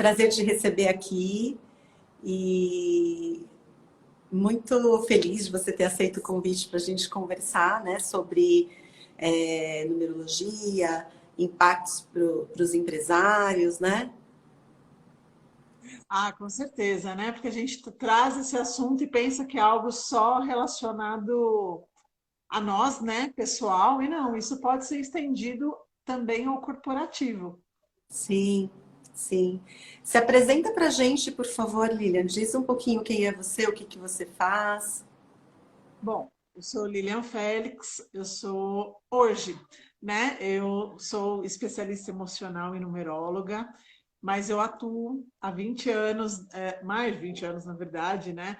prazer te receber aqui e muito feliz de você ter aceito o convite para a gente conversar, né, sobre numerologia, impactos para os empresários, né? Ah, com certeza, né? Porque a gente traz esse assunto e pensa que é algo só relacionado a nós, né, pessoal, e não, isso pode ser estendido também ao corporativo. Sim, sim. Se apresenta para a gente, por favor, Lilian. Diz um pouquinho quem é você, o que que você faz. Bom, eu sou Lilian Félix, eu sou hoje, né? Eu sou especialista emocional e numeróloga, mas eu atuo há 20 anos, mais de 20 anos, na verdade, né?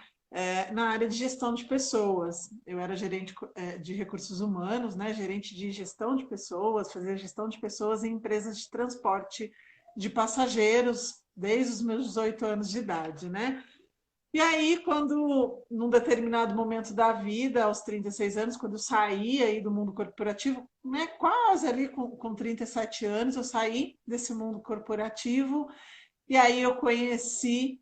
Na área de gestão de pessoas. Eu era gerente, de recursos humanos, né? Gerente de gestão de pessoas, fazia gestão de pessoas em empresas de transporte de passageiros desde os meus 18 anos de idade, né? E aí, quando, num determinado momento da vida, aos 36 anos, quando eu saí aí do mundo corporativo, né, quase ali com 37 anos, eu saí desse mundo corporativo e aí eu conheci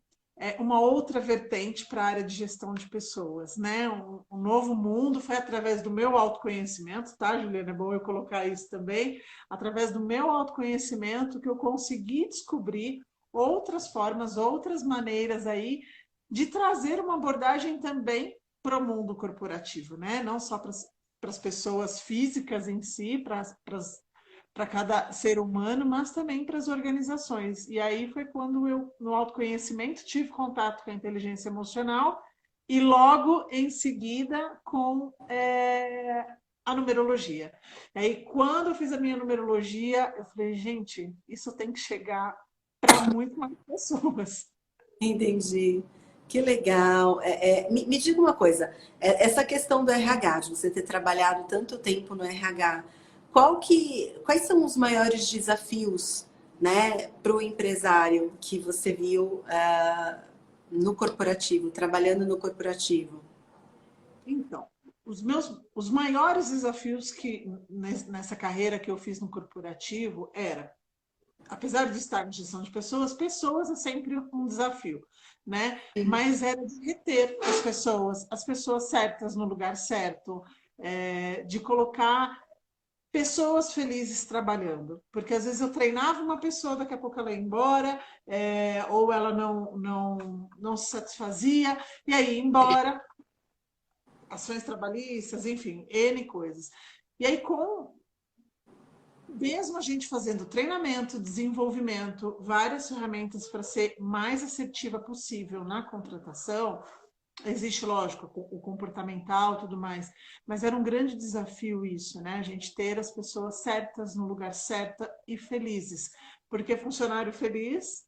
uma outra vertente para a área de gestão de pessoas, né? Um novo mundo foi através do meu autoconhecimento, tá, Juliana? É bom eu colocar isso também. Através do meu autoconhecimento que eu consegui descobrir outras formas, outras maneiras aí de trazer uma abordagem também para o mundo corporativo, né? Não só para as pessoas físicas em si, para cada ser humano, mas também para as organizações. E aí foi quando eu, no autoconhecimento, tive contato com a inteligência emocional e logo em seguida com a numerologia. E aí, quando eu fiz a minha numerologia, eu falei, gente, isso tem que chegar para muito mais pessoas. Entendi. Que legal. Me diga uma coisa, essa questão do RH, de você ter trabalhado tanto tempo no RH, quais são os maiores desafios, né, para o empresário que você viu no corporativo, trabalhando no corporativo? Então, os maiores desafios que nessa carreira que eu fiz no corporativo era, apesar de estar em gestão de pessoas, pessoas é sempre um desafio, né? Mas era de reter as pessoas certas no lugar certo, de colocar pessoas felizes trabalhando, porque às vezes eu treinava uma pessoa, daqui a pouco ela ia embora, ou ela não se satisfazia, e aí ia embora, ações trabalhistas, enfim, N coisas. E aí, mesmo a gente fazendo treinamento, desenvolvimento, várias ferramentas para ser mais assertiva possível na contratação, existe, lógico, o comportamental e tudo mais, mas era um grande desafio isso, né? A gente ter as pessoas certas no lugar certo e felizes, porque funcionário feliz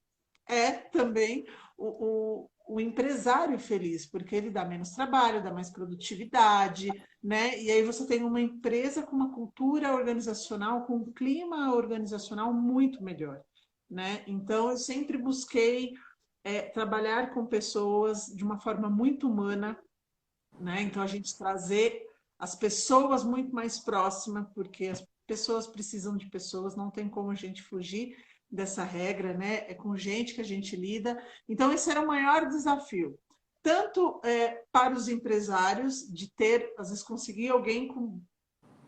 é também o empresário feliz, porque ele dá menos trabalho, dá mais produtividade, né? E aí você tem uma empresa com uma cultura organizacional, com um clima organizacional muito melhor, né? Então eu sempre busquei trabalhar com pessoas de uma forma muito humana, né? Então a gente trazer as pessoas muito mais próximas, porque as pessoas precisam de pessoas, não tem como a gente fugir dessa regra, né? É com gente que a gente lida. Então esse era o maior desafio, tanto para os empresários de ter, às vezes conseguir alguém com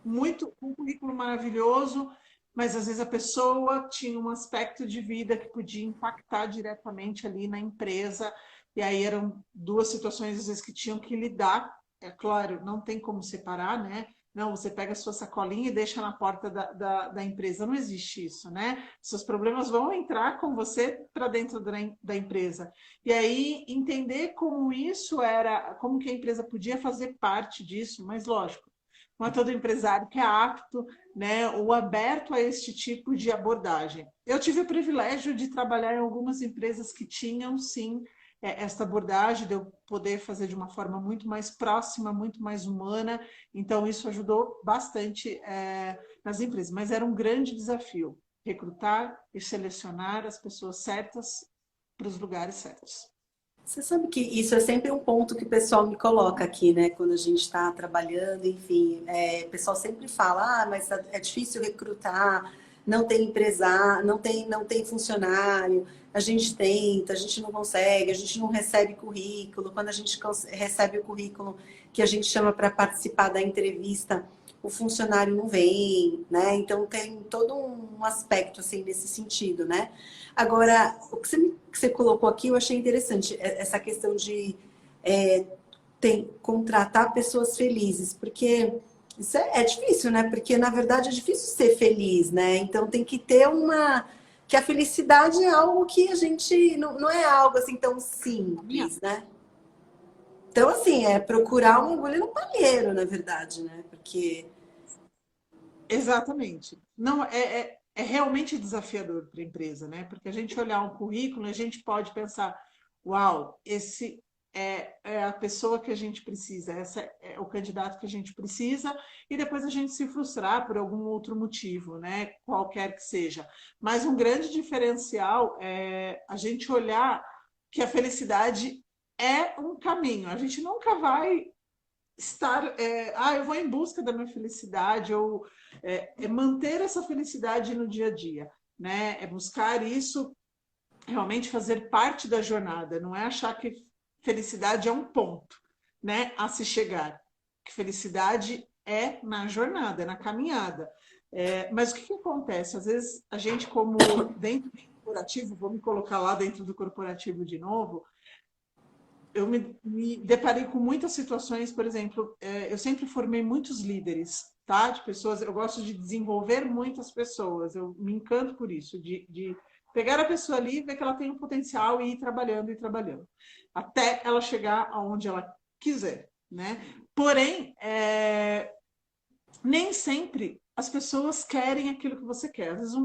um currículo maravilhoso, mas às vezes a pessoa tinha um aspecto de vida que podia impactar diretamente ali na empresa, e aí eram duas situações às vezes que tinham que lidar. É claro, não tem como separar, né? Não, você pega a sua sacolinha e deixa na porta da empresa. Não existe isso, né? Seus problemas vão entrar com você para dentro da empresa. E aí entender como isso era, como que a empresa podia fazer parte disso, mas lógico, não é todo empresário que é apto, né, ou aberto a este tipo de abordagem. Eu tive o privilégio de trabalhar em algumas empresas que tinham, sim, esta abordagem, de eu poder fazer de uma forma muito mais próxima, muito mais humana. Então, isso ajudou bastante nas empresas. Mas era um grande desafio, recrutar e selecionar as pessoas certas para os lugares certos. Você sabe que isso é sempre um ponto que o pessoal me coloca aqui, né? Quando a gente está trabalhando, enfim, o pessoal sempre fala, mas é difícil recrutar não tem empresário, não tem funcionário, a gente tenta, a gente não consegue, a gente não recebe currículo. Quando a gente recebe o currículo que a gente chama para participar da entrevista, o funcionário não vem, né? Então tem todo um aspecto assim nesse sentido, né? Agora, o que você colocou aqui eu achei interessante, essa questão de contratar pessoas felizes, porque isso é difícil, né? Porque na verdade é difícil ser feliz, né? Então tem que ter que a felicidade é algo que a gente não é algo assim tão simples, né? Então, assim, é procurar um agulha no palheiro, na verdade, né? Porque Exatamente. Não, é realmente desafiador para a empresa, né? Porque a gente olhar um currículo, a gente pode pensar, uau, esse é a pessoa que a gente precisa, esse é o candidato que a gente precisa, e depois a gente se frustrar por algum outro motivo, né? Qualquer que seja. Mas um grande diferencial é a gente olhar que a felicidade é um caminho. A gente nunca vai estar, eu vou em busca da minha felicidade, ou manter essa felicidade no dia a dia, né? É buscar isso, realmente fazer parte da jornada, não é achar que felicidade é um ponto, né, a se chegar. Que felicidade é na jornada, é na caminhada. Mas o que acontece? Às vezes a gente, como dentro do corporativo, vou me colocar lá dentro do corporativo de novo, eu me deparei com muitas situações, por exemplo, eu sempre formei muitos líderes, tá? De pessoas, eu gosto de desenvolver muitas pessoas, eu me encanto por isso, de pegar a pessoa ali, ver que ela tem um potencial e ir trabalhando e trabalhando, até ela chegar aonde ela quiser, né? Porém, nem sempre as pessoas querem aquilo que você quer. Às vezes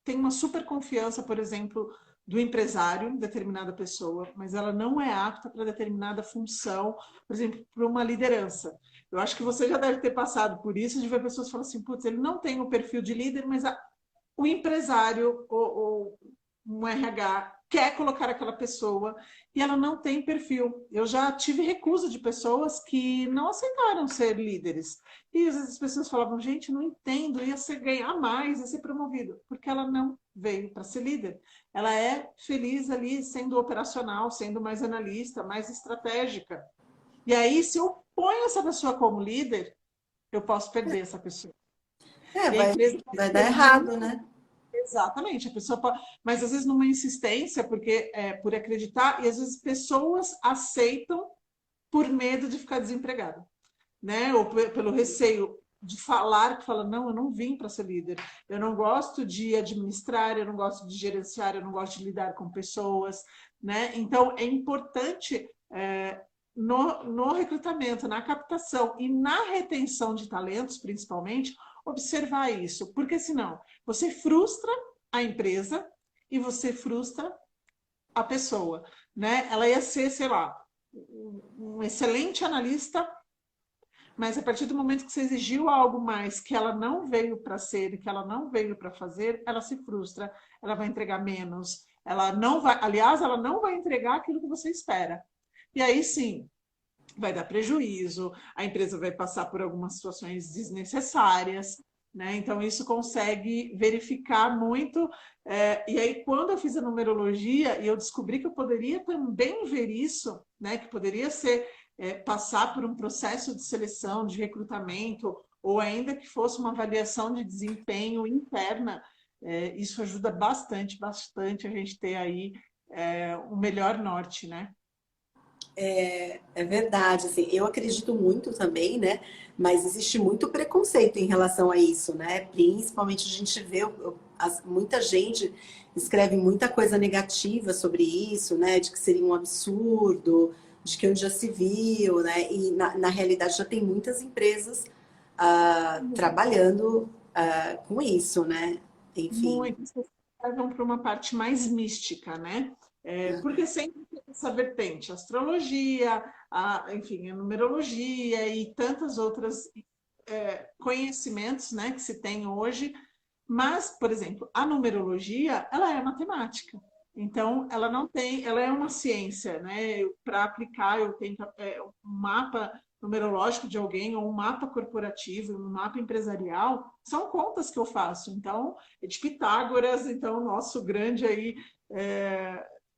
tem uma super confiança, por exemplo, do empresário, determinada pessoa, mas ela não é apta para determinada função, por exemplo, para uma liderança. Eu acho que você já deve ter passado por isso, de ver pessoas falando assim, putz, ele não tem o perfil de líder, mas o empresário ou um RH quer colocar aquela pessoa e ela não tem perfil. Eu já tive recusa de pessoas que não aceitaram ser líderes. E às vezes as pessoas falavam, gente, não entendo, ia ser ganhar mais, ia ser promovido, porque ela não veio para ser líder. Ela é feliz ali sendo operacional, sendo mais analista, mais estratégica. E aí, se eu ponho essa pessoa como líder, eu posso perder essa pessoa. E a vai, empresa vai dar perdendo. errado, né? Exatamente, a pessoa pode, mas às vezes numa insistência, porque por acreditar, e às vezes pessoas aceitam por medo de ficar desempregada, né? Ou pelo receio de falar, que fala, não, eu não vim para ser líder, eu não gosto de administrar, eu não gosto de gerenciar, eu não gosto de lidar com pessoas, né? Então é importante no recrutamento, na captação e na retenção de talentos, principalmente, observar isso, porque senão você frustra a empresa e você frustra a pessoa, né? Ela ia ser, sei lá, um excelente analista, mas a partir do momento que você exigiu algo mais que ela não veio para ser e que ela não veio para fazer, ela se frustra, ela vai entregar menos, ela não vai, aliás, ela não vai entregar aquilo que você espera. E aí sim, vai dar prejuízo, a empresa vai passar por algumas situações desnecessárias, né? Então, isso consegue verificar muito. E aí, quando eu fiz a numerologia, e eu descobri que eu poderia também ver isso, né? Que poderia ser passar por um processo de seleção, de recrutamento, ou ainda que fosse uma avaliação de desempenho interna, isso ajuda bastante, bastante a gente ter aí um melhor norte, né? É verdade, assim, eu acredito muito também, né? Mas existe muito preconceito em relação a isso, né? Principalmente a gente vê, muita gente escreve muita coisa negativa sobre isso, né? De que seria um absurdo, de que onde já se viu, né? E na realidade já tem muitas empresas trabalhando com isso, né? Enfim. Muitas pessoas levam para uma parte mais mística, né? Porque sempre tem essa vertente, astrologia, enfim, a numerologia e tantas outras conhecimentos, né, que se tem hoje. Mas, por exemplo, a numerologia, ela é matemática. Então, ela não tem, ela é uma ciência, né? Para aplicar, eu tenho um mapa numerológico de alguém, ou um mapa corporativo, um mapa empresarial, são contas que eu faço. Então, é de Pitágoras, então, nosso grande aí,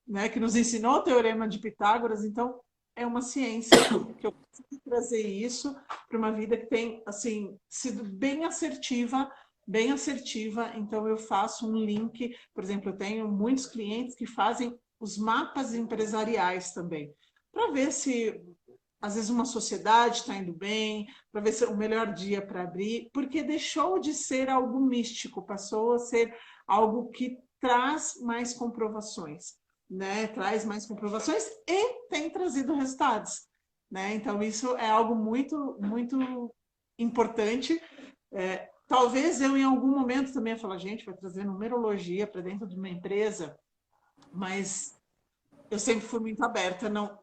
né, que nos ensinou o Teorema de Pitágoras. Então, é uma ciência que eu preciso trazer isso para uma vida que tem, assim, sido bem assertiva, bem assertiva. Então, eu faço um link, por exemplo, eu tenho muitos clientes que fazem os mapas empresariais também, para ver se às vezes uma sociedade está indo bem, para ver se é o melhor dia para abrir, porque deixou de ser algo místico, passou a ser algo que traz mais comprovações, né? Traz mais comprovações e tem trazido resultados, né? Então isso é algo muito, muito importante. Talvez eu em algum momento também falar, gente, vai trazer numerologia para dentro de uma empresa, mas eu sempre fui muito aberta. Não,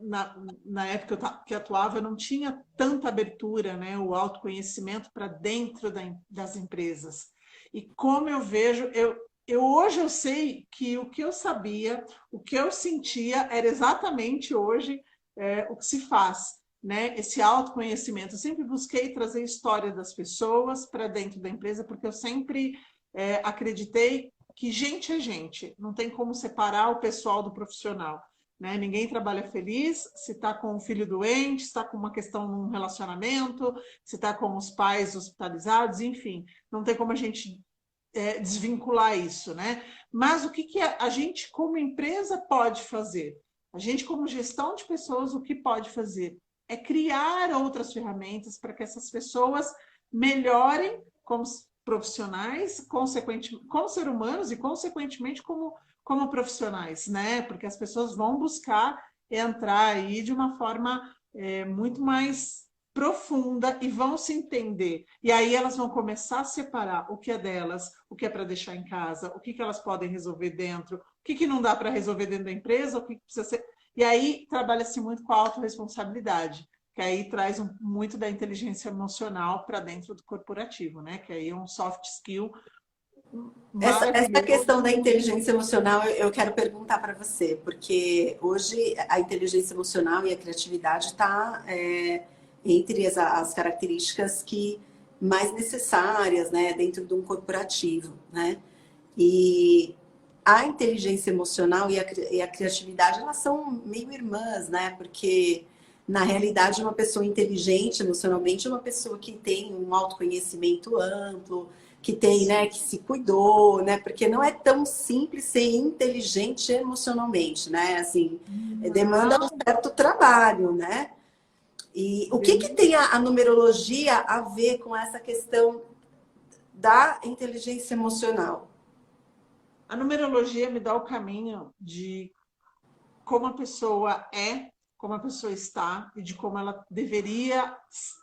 na época que eu atuava, eu não tinha tanta abertura, né, o autoconhecimento para dentro das empresas. E como eu vejo, hoje eu sei que o que eu sabia, o que eu sentia, era exatamente hoje o que se faz, né? Esse autoconhecimento. Eu sempre busquei trazer a história das pessoas para dentro da empresa, porque eu sempre acreditei que gente é gente, não tem como separar o pessoal do profissional. Né? Ninguém trabalha feliz se está com um filho doente, se está com uma questão num relacionamento, se está com os pais hospitalizados, enfim, não tem como a gente desvincular isso, né? Mas o que a gente, como empresa, pode fazer? A gente, como gestão de pessoas, o que pode fazer? É criar outras ferramentas para que essas pessoas melhorem como profissionais, como seres humanos e, consequentemente, como profissionais, né? Porque as pessoas vão buscar entrar aí de uma forma muito mais profunda e vão se entender. E aí elas vão começar a separar o que é delas, o que é para deixar em casa, o que elas podem resolver dentro, o que não dá para resolver dentro da empresa, o que precisa ser... E aí trabalha-se muito com a autorresponsabilidade, que aí traz muito da inteligência emocional para dentro do corporativo, né? Que aí é um soft skill Essa maravilhoso. questão da inteligência emocional eu quero perguntar para você, porque hoje a inteligência emocional e a criatividade está entre as características que mais necessárias, né, dentro de um corporativo, né? E a inteligência emocional e a criatividade, elas são meio irmãs, né? Porque na realidade uma pessoa inteligente emocionalmente é uma pessoa que tem um autoconhecimento amplo, que tem, né, que se cuidou, né? Porque não é tão simples ser inteligente emocionalmente, né? Assim, demanda um certo trabalho, né? E o que tem a numerologia a ver com essa questão da inteligência emocional? A numerologia me dá o caminho de como a pessoa é, como a pessoa está e de como ela deveria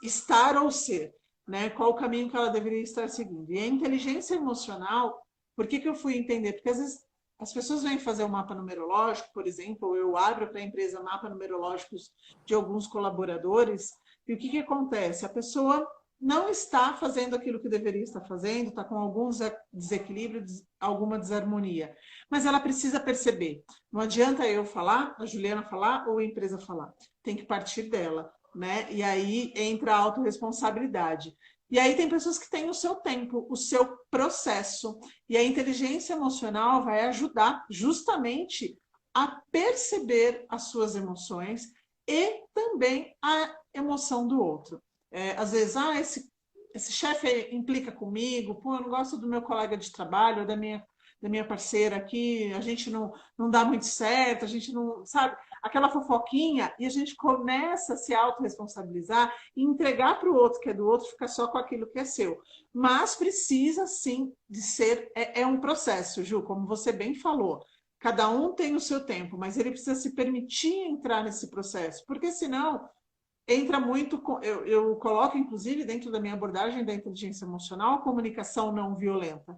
estar ou ser, né? Qual o caminho que ela deveria estar seguindo. E a inteligência emocional, por que eu fui entender? Porque às vezes as pessoas vêm fazer um mapa numerológico, por exemplo, ou eu abro para a empresa mapa numerológicos de alguns colaboradores, e o que acontece? A pessoa não está fazendo aquilo que deveria estar fazendo, está com alguns desequilíbrios, alguma desarmonia. Mas ela precisa perceber. Não adianta eu falar, a Juliana falar ou a empresa falar. Tem que partir dela, né? E aí entra a autorresponsabilidade. E aí tem pessoas que têm o seu tempo, o seu processo. E a inteligência emocional vai ajudar justamente a perceber as suas emoções e também a emoção do outro. Às vezes, esse chefe implica comigo, pô, eu não gosto do meu colega de trabalho, ou da minha parceira aqui, a gente não dá muito certo, a gente não, sabe, aquela fofoquinha, e a gente começa a se autorresponsabilizar e entregar para o outro que é do outro, ficar só com aquilo que é seu. Mas precisa, sim, de ser, um processo, Ju, como você bem falou. Cada um tem o seu tempo, mas ele precisa se permitir entrar nesse processo, porque senão entra muito, eu coloco inclusive dentro da minha abordagem da inteligência emocional, a comunicação não violenta,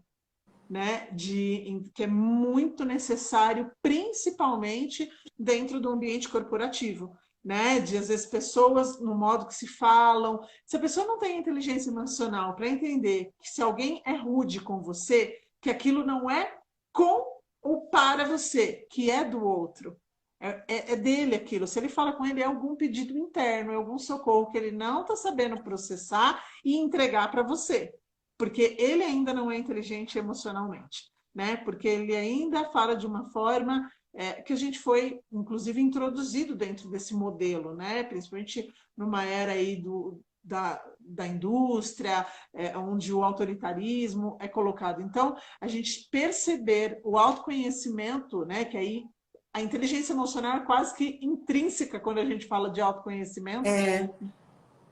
né? Que é muito necessário, principalmente dentro do ambiente corporativo, né? De às vezes pessoas no modo que se falam. Se a pessoa não tem inteligência emocional para entender que se alguém é rude com você, que aquilo não é com ou para você, que é do outro. É dele aquilo. Se ele fala com ele, é algum pedido interno, é algum socorro que ele não está sabendo processar e entregar para você. Porque ele ainda não é inteligente emocionalmente, né? Porque ele ainda fala de uma forma que a gente foi, inclusive, introduzido dentro desse modelo, né? Principalmente numa era aí da indústria, onde o autoritarismo é colocado. Então, a gente perceber o autoconhecimento, né? Que aí a inteligência emocional é quase que intrínseca quando a gente fala de autoconhecimento, É,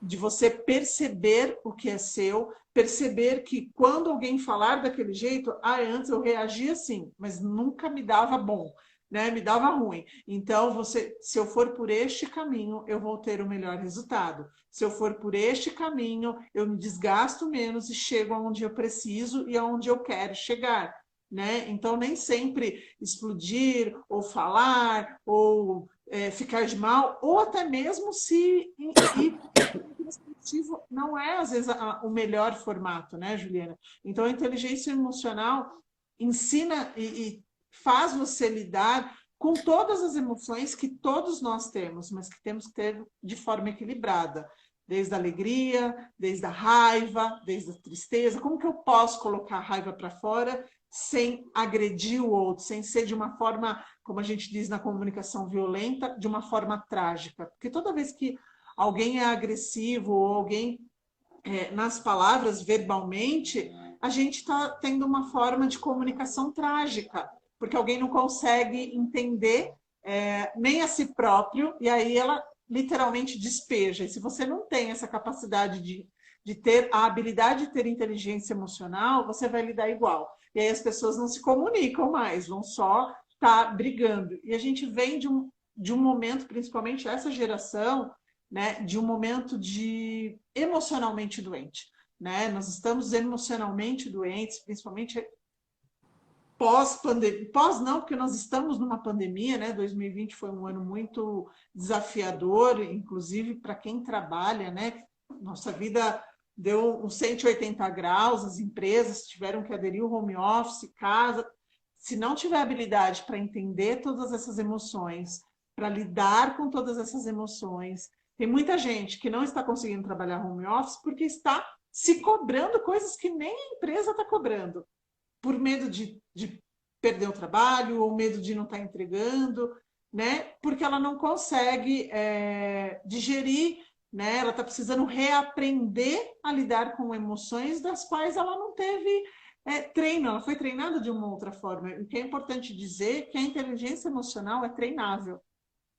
de você perceber o que é seu, perceber que quando alguém falar daquele jeito, antes eu reagia assim, mas nunca me dava bom, né? Me dava ruim. Então, se eu for por este caminho, eu vou ter o melhor resultado. Se eu for por este caminho, eu me desgasto menos e chego aonde eu preciso e aonde eu quero chegar. Né? Então, nem sempre explodir, ou falar, ou ficar de mal, ou até mesmo se ir introspectivo não é, às vezes, o melhor formato, né, Juliana? Então, a inteligência emocional ensina e faz você lidar com todas as emoções que todos nós temos, mas que temos que ter de forma equilibrada. Desde a alegria, desde a raiva, desde a tristeza. Como que eu posso colocar a raiva para fora sem agredir o outro, sem ser de uma forma, como a gente diz na comunicação violenta, de uma forma trágica? Porque toda vez que alguém é agressivo ou alguém, nas palavras, verbalmente, a gente está tendo uma forma de comunicação trágica, porque alguém não consegue entender nem a si próprio, e aí ela literalmente despeja. E se você não tem essa capacidade de ter a habilidade de ter inteligência emocional, você vai lidar igual. E aí as pessoas não se comunicam mais, vão só estar brigando. E a gente vem de um momento, principalmente essa geração, né, de um momento de emocionalmente doente. Né? Nós estamos emocionalmente doentes, principalmente pós-pandemia. Pós não, porque nós estamos numa pandemia, né? 2020 foi um ano muito desafiador, inclusive para quem trabalha, né? Nossa vida deu uns 180 graus, as empresas tiveram que aderir ao home office, casa. Se não tiver habilidade para entender todas essas emoções, para lidar com todas essas emoções, tem muita gente que não está conseguindo trabalhar home office porque está se cobrando coisas que nem a empresa está cobrando, por medo de perder o trabalho, ou medo de não estar entregando, né? Porque ela não consegue digerir, né? Ela está precisando reaprender a lidar com emoções das quais ela não teve treino, ela foi treinada de uma outra forma. O que é importante dizer é que a inteligência emocional é treinável,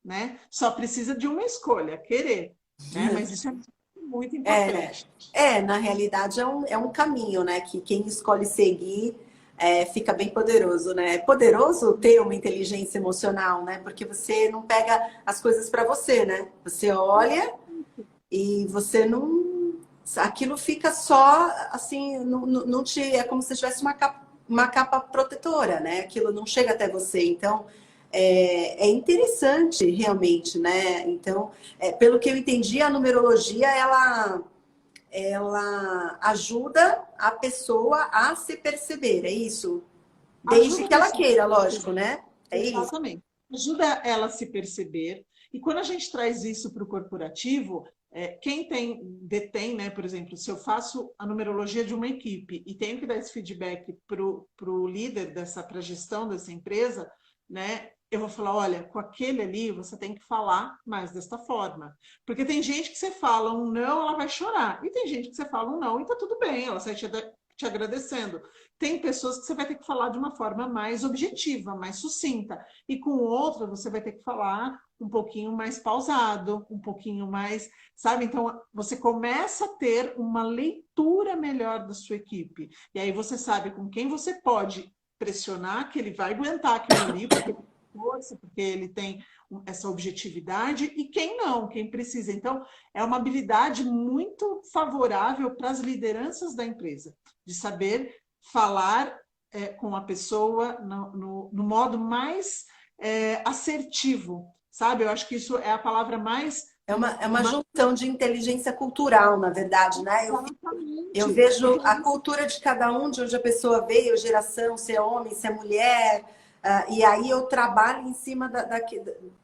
né? Só precisa de uma escolha, querer, né? Mas isso é muito importante. na realidade é um caminho, né? Que quem escolhe seguir fica bem poderoso, né? É poderoso ter uma inteligência emocional, né? Porque você não pega as coisas para você, né? Você olha e você não... Aquilo fica só, assim, não te... É como se tivesse uma capa protetora, né? Aquilo não chega até você. Então, é interessante, realmente, né? Então, pelo que eu entendi, a numerologia, ela ajuda a pessoa a se perceber, é isso? Desde Ajuda a que ela pessoa a queira, se lógico, perceber. né? É isso. Exatamente. Ajuda ela a se perceber. E quando a gente traz isso para o corporativo, quem detém, né, por exemplo, se eu faço a numerologia de uma equipe e tenho que dar esse feedback para o líder para a gestão dessa empresa, né, eu vou falar, olha, com aquele ali você tem que falar mais desta forma. Porque tem gente que você fala um não, ela vai chorar. E tem gente que você fala um não e tá tudo bem, ela sai te agradecendo. Tem pessoas que você vai ter que falar de uma forma mais objetiva, mais sucinta. E com outra, você vai ter que falar um pouquinho mais pausado, um pouquinho mais, sabe? Então, você começa a ter uma leitura melhor da sua equipe. E aí você sabe com quem você pode pressionar, que ele vai aguentar aquilo ali, porque ele tem força, porque ele tem essa objetividade, e quem não, quem precisa. Então, é uma habilidade muito favorável para as lideranças da empresa, de saber falar com a pessoa no modo mais assertivo, sabe? Eu acho que isso é a palavra mais... É uma junção de inteligência cultural, na verdade, né? Eu vejo a cultura de cada um, de onde a pessoa veio, geração, se é homem, se é mulher, e aí eu trabalho em cima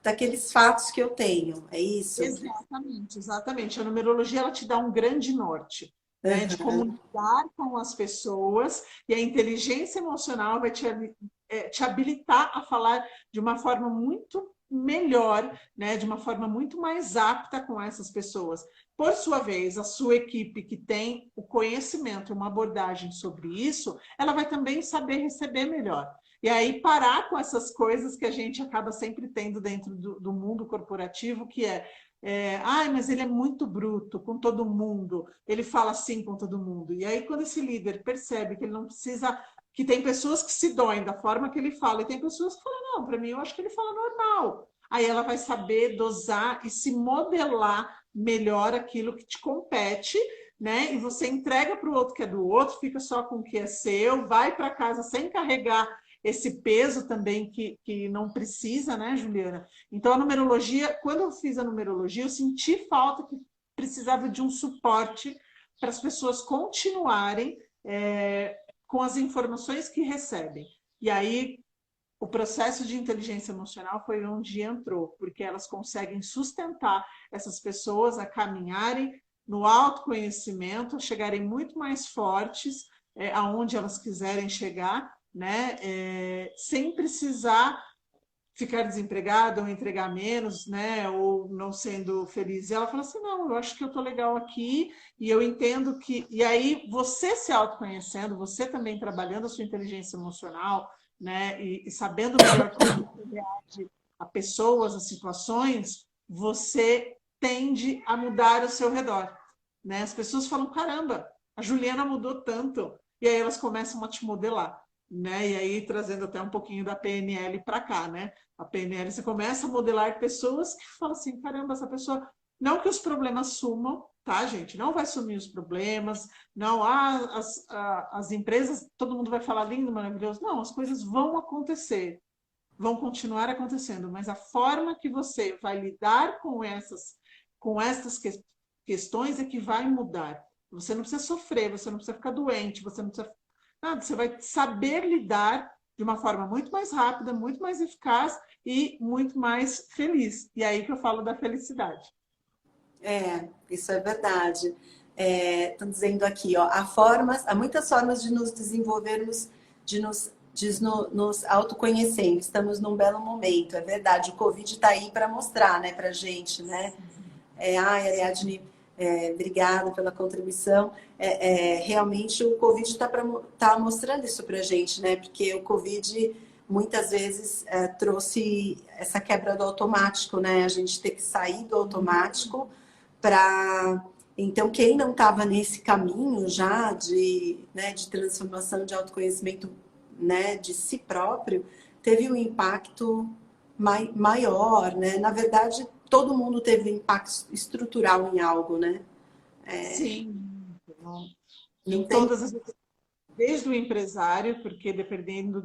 daqueles fatos que eu tenho, é isso? Exatamente, exatamente. A numerologia ela te dá um grande norte, né, de como Aham. lidar com as pessoas, e a inteligência emocional vai te habilitar a falar de uma forma muito melhor, né, de uma forma muito mais apta com essas pessoas. Por sua vez, a sua equipe que tem o conhecimento, uma abordagem sobre isso, ela vai também saber receber melhor. E aí parar com essas coisas que a gente acaba sempre tendo dentro do mundo corporativo, que ai, mas ele é muito bruto com todo mundo, ele fala assim com todo mundo. E aí, quando esse líder percebe que ele não precisa, que tem pessoas que se doem da forma que ele fala, e tem pessoas que falam, não, para mim eu acho que ele fala normal. Aí ela vai saber dosar e se modelar melhor aquilo que te compete, né? E você entrega para o outro que é do outro, fica só com o que é seu, vai para casa sem carregar esse peso também que não precisa, né, Juliana? Então, a numerologia, quando eu fiz a numerologia, eu senti falta que precisava de um suporte para as pessoas continuarem com as informações que recebem. E aí, o processo de inteligência emocional foi onde entrou, porque elas conseguem sustentar essas pessoas a caminharem no autoconhecimento, chegarem muito mais fortes aonde elas quiserem chegar, né? Sem precisar ficar desempregada ou entregar menos, né, ou não sendo feliz. E ela fala assim, não, eu acho que eu estou legal aqui e eu entendo que... E aí, você se autoconhecendo, você também trabalhando a sua inteligência emocional, né, e sabendo melhor como você reage a pessoas, a situações, você tende a mudar ao seu redor, né? As pessoas falam, caramba, a Juliana mudou tanto. E aí elas começam a te modelar, né? E aí trazendo até um pouquinho da PNL para cá, né? A PNL, você começa a modelar pessoas que falam assim, caramba, essa pessoa... Não que os problemas sumam, tá, gente? Não vai sumir os problemas, não, as empresas, todo mundo vai falar lindo, maravilhoso. Não, as coisas vão acontecer, vão continuar acontecendo, mas a forma que você vai lidar com essas questões é que vai mudar. Você não precisa sofrer, você não precisa ficar doente, você não precisa nada, você vai saber lidar de uma forma muito mais rápida, muito mais eficaz e muito mais feliz. E aí que eu falo da felicidade. Isso é verdade. Estão dizendo aqui, ó, há muitas formas de nos desenvolvermos, nos autoconhecendo. Estamos num belo momento, é verdade. O Covid está aí para mostrar, né, para gente, né? Ariadne, obrigada pela contribuição. Realmente o Covid tá mostrando isso para gente, né? Porque o Covid muitas vezes trouxe essa quebra do automático, né? A gente ter que sair do automático para... Então, quem não estava nesse caminho já né, de transformação, de autoconhecimento, né, de si próprio, teve um impacto maior, né? Na verdade, todo mundo teve um impacto estrutural em algo, né? Sim, Não em tem... todas as desde o empresário, porque dependendo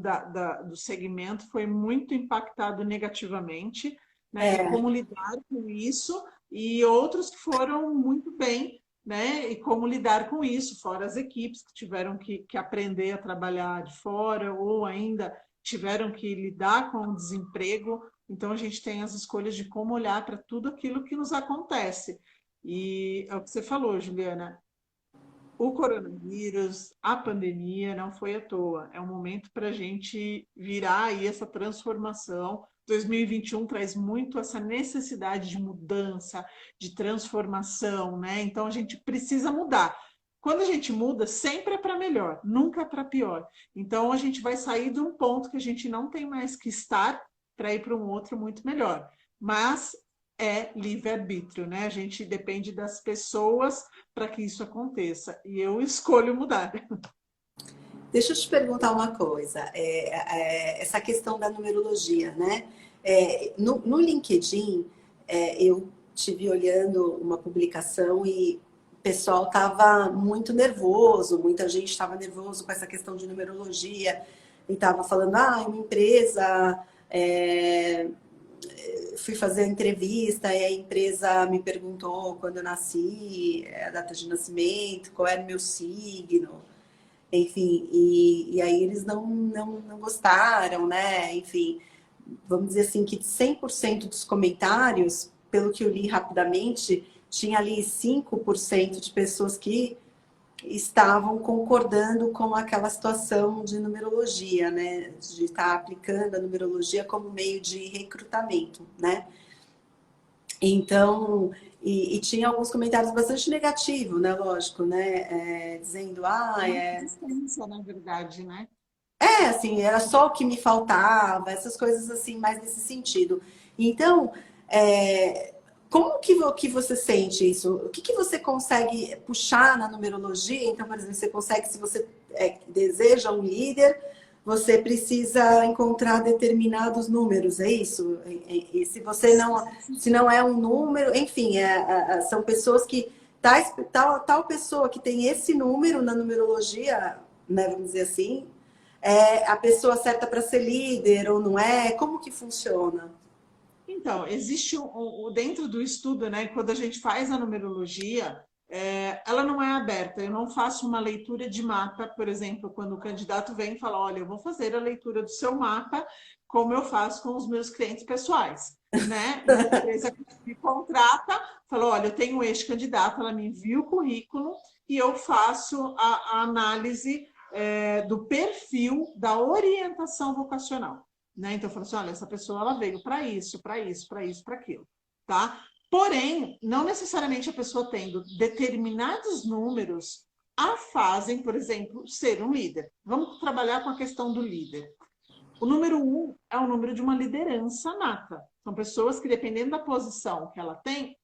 do segmento, foi muito impactado negativamente, né? E É, como lidar com isso, e outros que foram muito bem, né? E como lidar com isso, fora as equipes que tiveram que aprender a trabalhar de fora, ou ainda tiveram que lidar com o desemprego. Então, a gente tem as escolhas de como olhar para tudo aquilo que nos acontece. E é o que você falou, Juliana, o coronavírus, a pandemia não foi à toa. É um momento para a gente virar aí essa transformação. 2021 traz muito essa necessidade de mudança, de transformação, né? Então a gente precisa mudar. Quando a gente muda, sempre é para melhor, nunca é para pior. Então a gente vai sair de um ponto que a gente não tem mais que estar para ir para um outro muito melhor. Mas é livre-arbítrio, né? A gente depende das pessoas para que isso aconteça. E eu escolho mudar. deixa eu te perguntar uma coisa. Essa questão da numerologia, né? No LinkedIn, eu tive olhando uma publicação e o pessoal estava muito nervoso, muita gente estava nervoso com essa questão de numerologia e estava falando, uma empresa... fui fazer a entrevista e a empresa me perguntou quando eu nasci, a data de nascimento, qual era o meu signo. enfim, e aí eles não gostaram, né? Enfim, vamos dizer assim, que 100% dos comentários, pelo que eu li rapidamente, tinha ali 5% de pessoas que estavam concordando com aquela situação de numerologia, né? De estar aplicando a numerologia como meio de recrutamento, né? Então, e tinha alguns comentários bastante negativos, né? Lógico, né? Dizendo, Uma resistência, na verdade, né? assim, era só o que me faltava, essas coisas assim, mais nesse sentido. Então, é, como que você sente isso? O que você consegue puxar na numerologia? Então, por exemplo, você consegue, se você deseja um líder, você precisa encontrar determinados números, é isso? E se você não, se não é um número, enfim, são pessoas que tal pessoa que tem esse número na numerologia, né, vamos dizer assim, é a pessoa certa para ser líder ou não é? Como que funciona? Então, existe dentro do estudo, né, quando a gente faz a numerologia, ela não é aberta. Eu não faço uma leitura de mapa, por exemplo, quando o candidato vem e fala, olha, eu vou fazer a leitura do seu mapa, como eu faço com os meus clientes pessoais, né? E a empresa que me contrata fala, olha, eu tenho este candidato, ela me envia o currículo e eu faço a análise do perfil da orientação vocacional. Né? Então, eu falo assim, olha, essa pessoa ela veio para isso, para isso, para isso, para aquilo, tá? Porém, não necessariamente a pessoa tendo determinados números a fazem, por exemplo, ser um líder. Vamos trabalhar com a questão do líder. O número 1 é o número de uma liderança nata. São pessoas que, dependendo da posição que ela tem,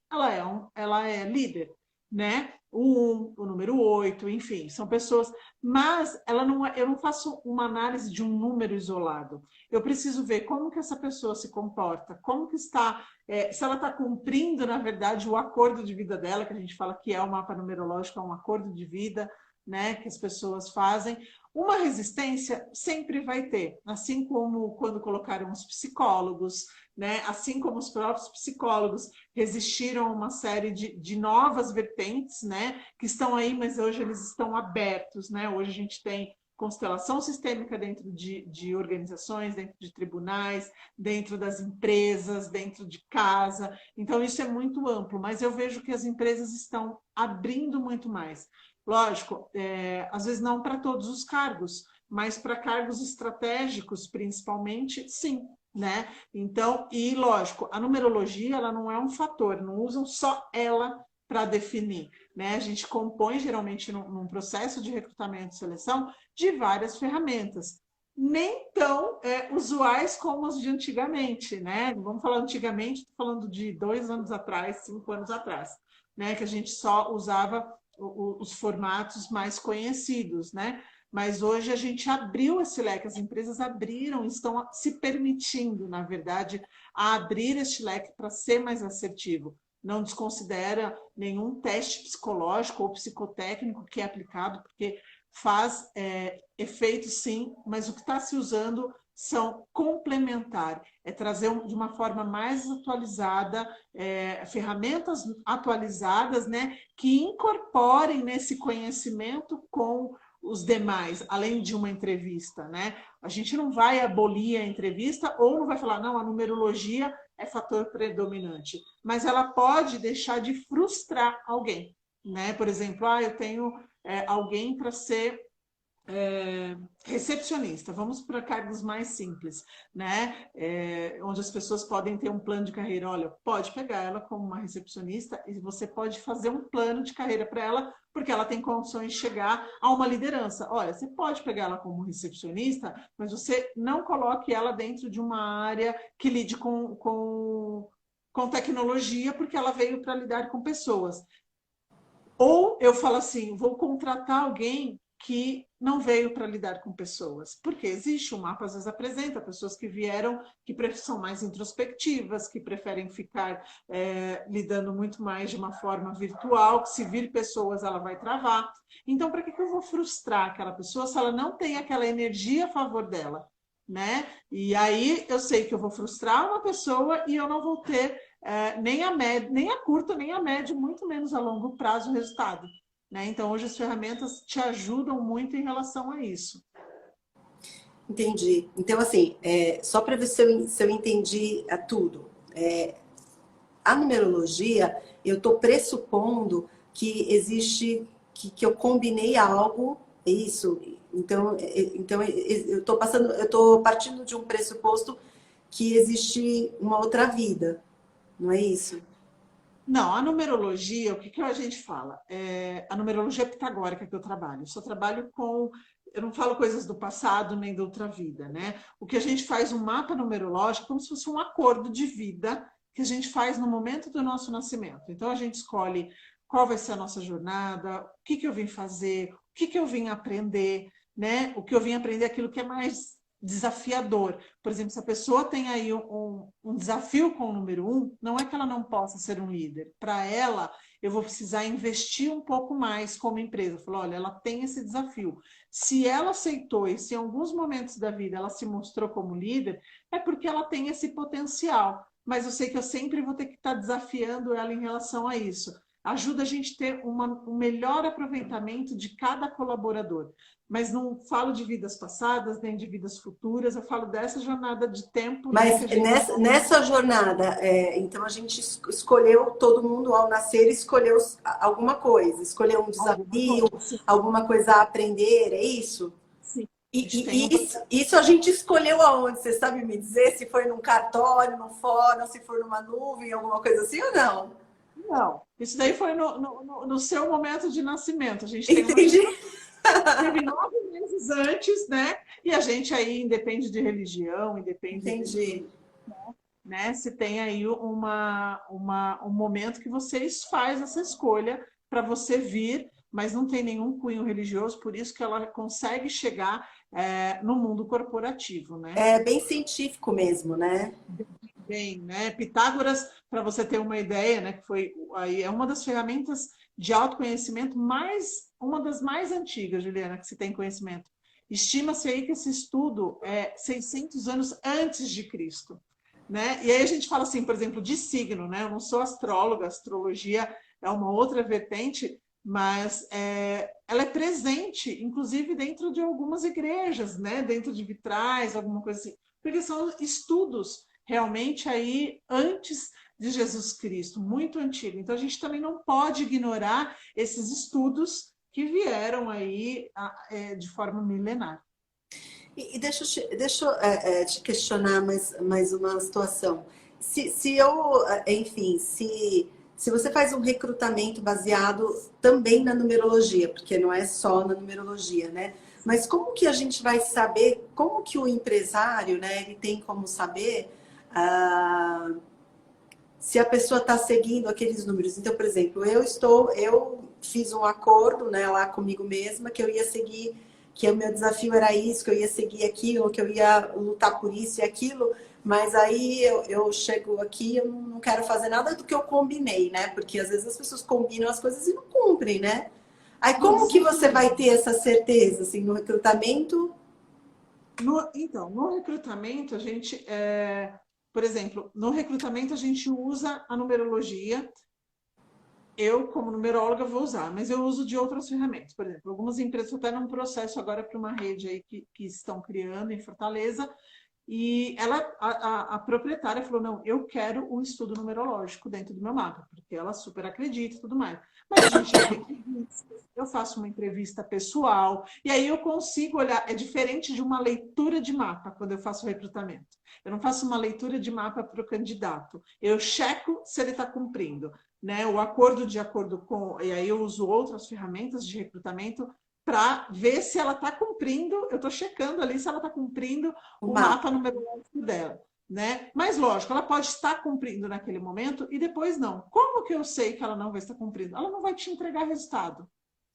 ela é líder, né? O 1, o número 8, enfim, são pessoas. Mas eu não faço uma análise de um número isolado. Eu preciso ver como que essa pessoa se comporta, como que está, se ela está cumprindo, na verdade, o acordo de vida dela, que a gente fala que é o mapa numerológico, é um acordo de vida, né, que as pessoas fazem. Uma resistência sempre vai ter, assim como quando colocaram os psicólogos, né? Assim como os próprios psicólogos resistiram a uma série de novas vertentes, né? Que estão aí, mas hoje eles estão abertos, né? Hoje a gente tem constelação sistêmica dentro de organizações, dentro de tribunais, dentro das empresas, dentro de casa. Então, isso é muito amplo, mas eu vejo que as empresas estão abrindo muito mais. Lógico, às vezes não para todos os cargos, mas para cargos estratégicos, principalmente, sim, né? Então, e lógico, a numerologia ela não é um fator, não usam só ela para definir, né? A gente compõe geralmente num processo de recrutamento e seleção de várias ferramentas, nem tão usuais como as de antigamente, né? Vamos falar antigamente, estou falando de 2 anos atrás, 5 anos atrás, né? Que a gente só usava os formatos mais conhecidos, né? Mas hoje a gente abriu esse leque, as empresas abriram, estão se permitindo, na verdade, a abrir este leque para ser mais assertivo. Não desconsidera nenhum teste psicológico ou psicotécnico que é aplicado, porque faz efeito sim, mas o que está se usando são complementar, é trazer de uma forma mais atualizada, ferramentas atualizadas, né, que incorporem nesse conhecimento com os demais, além de uma entrevista, né? A gente não vai abolir a entrevista ou não vai falar, não, a numerologia é fator predominante, mas ela pode deixar de frustrar alguém, né? Por exemplo, eu tenho alguém para ser recepcionista, vamos para cargos mais simples, né? Onde as pessoas podem ter um plano de carreira. Olha, pode pegar ela como uma recepcionista e você pode fazer um plano de carreira para ela, porque ela tem condições de chegar a uma liderança. Olha, você pode pegar ela como recepcionista, mas você não coloque ela dentro de uma área que lide com tecnologia, porque ela veio para lidar com pessoas. Ou eu falo assim, vou contratar alguém que não veio para lidar com pessoas. Porque existe um mapa, às vezes apresenta pessoas que vieram, que são mais introspectivas, que preferem ficar lidando muito mais de uma forma virtual, que se vir pessoas ela vai travar. Então, para que eu vou frustrar aquela pessoa se ela não tem aquela energia a favor dela? Né? E aí eu sei que eu vou frustrar uma pessoa e eu não vou ter nem a curto, nem a médio, muito menos a longo prazo o resultado. né? Então, hoje as ferramentas te ajudam muito em relação a isso. Entendi. Então, assim, só para ver se eu entendi tudo. A numerologia, eu estou pressupondo que existe, que eu combinei algo, é isso? Então eu estou partindo de um pressuposto que existe uma outra vida, não é isso? Não, a numerologia, o que a gente fala? A numerologia pitagórica que eu trabalho. Eu só trabalho com. Eu não falo coisas do passado nem da outra vida, né? O que a gente faz, um mapa numerológico, como se fosse um acordo de vida que a gente faz no momento do nosso nascimento. Então, a gente escolhe qual vai ser a nossa jornada, o que eu vim fazer, o que eu vim aprender, né? O que eu vim aprender é aquilo que é mais desafiador. Por exemplo, se a pessoa tem aí um desafio com o número 1, não é que ela não possa ser um líder. Para ela, eu vou precisar investir um pouco mais como empresa. Falou, olha, ela tem esse desafio. Se ela aceitou e se em alguns momentos da vida ela se mostrou como líder, é porque ela tem esse potencial. Mas eu sei que eu sempre vou ter que estar desafiando ela em relação a isso. Ajuda a gente a ter um melhor aproveitamento de cada colaborador. Mas não falo de vidas passadas, nem de vidas futuras, eu falo dessa jornada de tempo, né, que Mas a gente... nessa jornada, então a gente escolheu, todo mundo ao nascer escolheu alguma coisa, escolheu um Alguma desafio, coisa, sim, alguma coisa a aprender, é isso? sim. A gente tem E isso a gente escolheu aonde? Você sabe me dizer se foi num cartório, num fórum, se foi numa nuvem, alguma coisa assim ou não? Não, isso daí foi no seu momento de nascimento. A gente tem uma Entendi, gestação, teve 9 meses antes, né? E a gente aí independe de religião, independe entendi. né? Se tem aí um momento que vocês faz essa escolha para você vir, mas não tem nenhum cunho religioso, por isso que ela consegue chegar no mundo corporativo, né? É bem científico mesmo, né? Bem, né? Pitágoras, para você ter uma ideia, né? Que foi aí é uma das ferramentas de autoconhecimento uma das mais antigas, Juliana, que se tem conhecimento. Estima-se aí que esse estudo é 600 anos antes de Cristo, né? E aí a gente fala assim, por exemplo, de signo, né? Eu não sou astróloga, astrologia é uma outra vertente, mas ela é presente, inclusive dentro de algumas igrejas, né? Dentro de vitrais, alguma coisa assim, porque são estudos realmente aí antes de Jesus Cristo, muito antigo. Então a gente também não pode ignorar esses estudos que vieram aí de forma milenar. E deixa eu te questionar mais uma situação. Se eu, enfim, se você faz um recrutamento baseado também na numerologia, porque não é só na numerologia, né? Mas como que a gente vai saber, como que o empresário, né, ele tem como saber ah, se a pessoa está seguindo aqueles números? Então, por exemplo, eu fiz um acordo, né, lá comigo mesma que eu ia seguir, que o meu desafio era isso, que eu ia seguir aquilo, que eu ia lutar por isso e aquilo, mas aí eu chego aqui, eu não quero fazer nada do que eu combinei, né? Porque às vezes as pessoas combinam as coisas e não cumprem, né? Aí como que você vai ter essa certeza, assim, no recrutamento? Então, no recrutamento, por exemplo, no recrutamento a gente usa a numerologia. Eu, como numeróloga, vou usar, mas eu uso de outras ferramentas. Por exemplo, algumas empresas estão até num processo agora para uma rede aí que estão criando em Fortaleza, e a proprietária falou, não, eu quero um estudo numerológico dentro do meu mapa, porque ela super acredita e tudo mais. Mas a gente abre entrevistas, eu faço uma entrevista pessoal, e aí eu consigo olhar, é diferente de uma leitura de mapa quando eu faço recrutamento. Eu não faço uma leitura de mapa para o candidato, eu checo se ele está cumprindo, né? O acordo de acordo com, e aí eu uso outras ferramentas de recrutamento para ver se ela está cumprindo, eu estou checando ali se ela está cumprindo O o mapa. mapa numerológico dela, né? Mas lógico, ela pode estar cumprindo naquele momento e depois não. Como que eu sei que ela não vai estar cumprindo? Ela não vai te entregar resultado.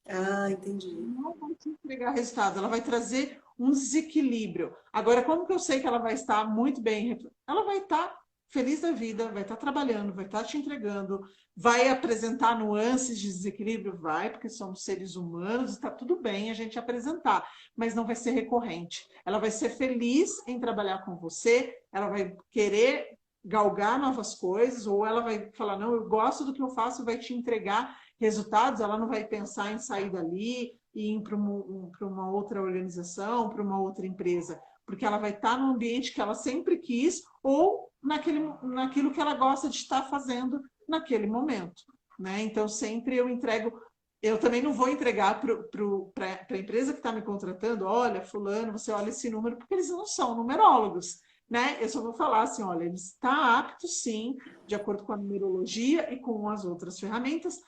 Ah, entendi. Não vai te entregar resultado, ela vai trazer um desequilíbrio. Agora, como que eu sei que ela vai estar muito bem? Ela vai estar feliz da vida, vai estar trabalhando, vai estar te entregando, vai apresentar nuances de desequilíbrio? Vai, porque somos seres humanos, está tudo bem a gente apresentar, mas não vai ser recorrente. Ela vai ser feliz em trabalhar com você, ela vai querer galgar novas coisas, ou ela vai falar, não, eu gosto do que eu faço, vai te entregar resultados, ela não vai pensar em sair dali e ir para uma outra organização, para uma outra empresa, porque ela vai estar no ambiente que ela sempre quis ou naquilo que ela gosta de estar fazendo naquele momento, né? Então, sempre eu entrego. Eu também não vou entregar para a empresa que está me contratando, olha, fulano, você olha esse número, porque eles não são numerólogos, né? Eu só vou falar assim, olha, ele está apto, sim, de acordo com a numerologia e com as outras ferramentas,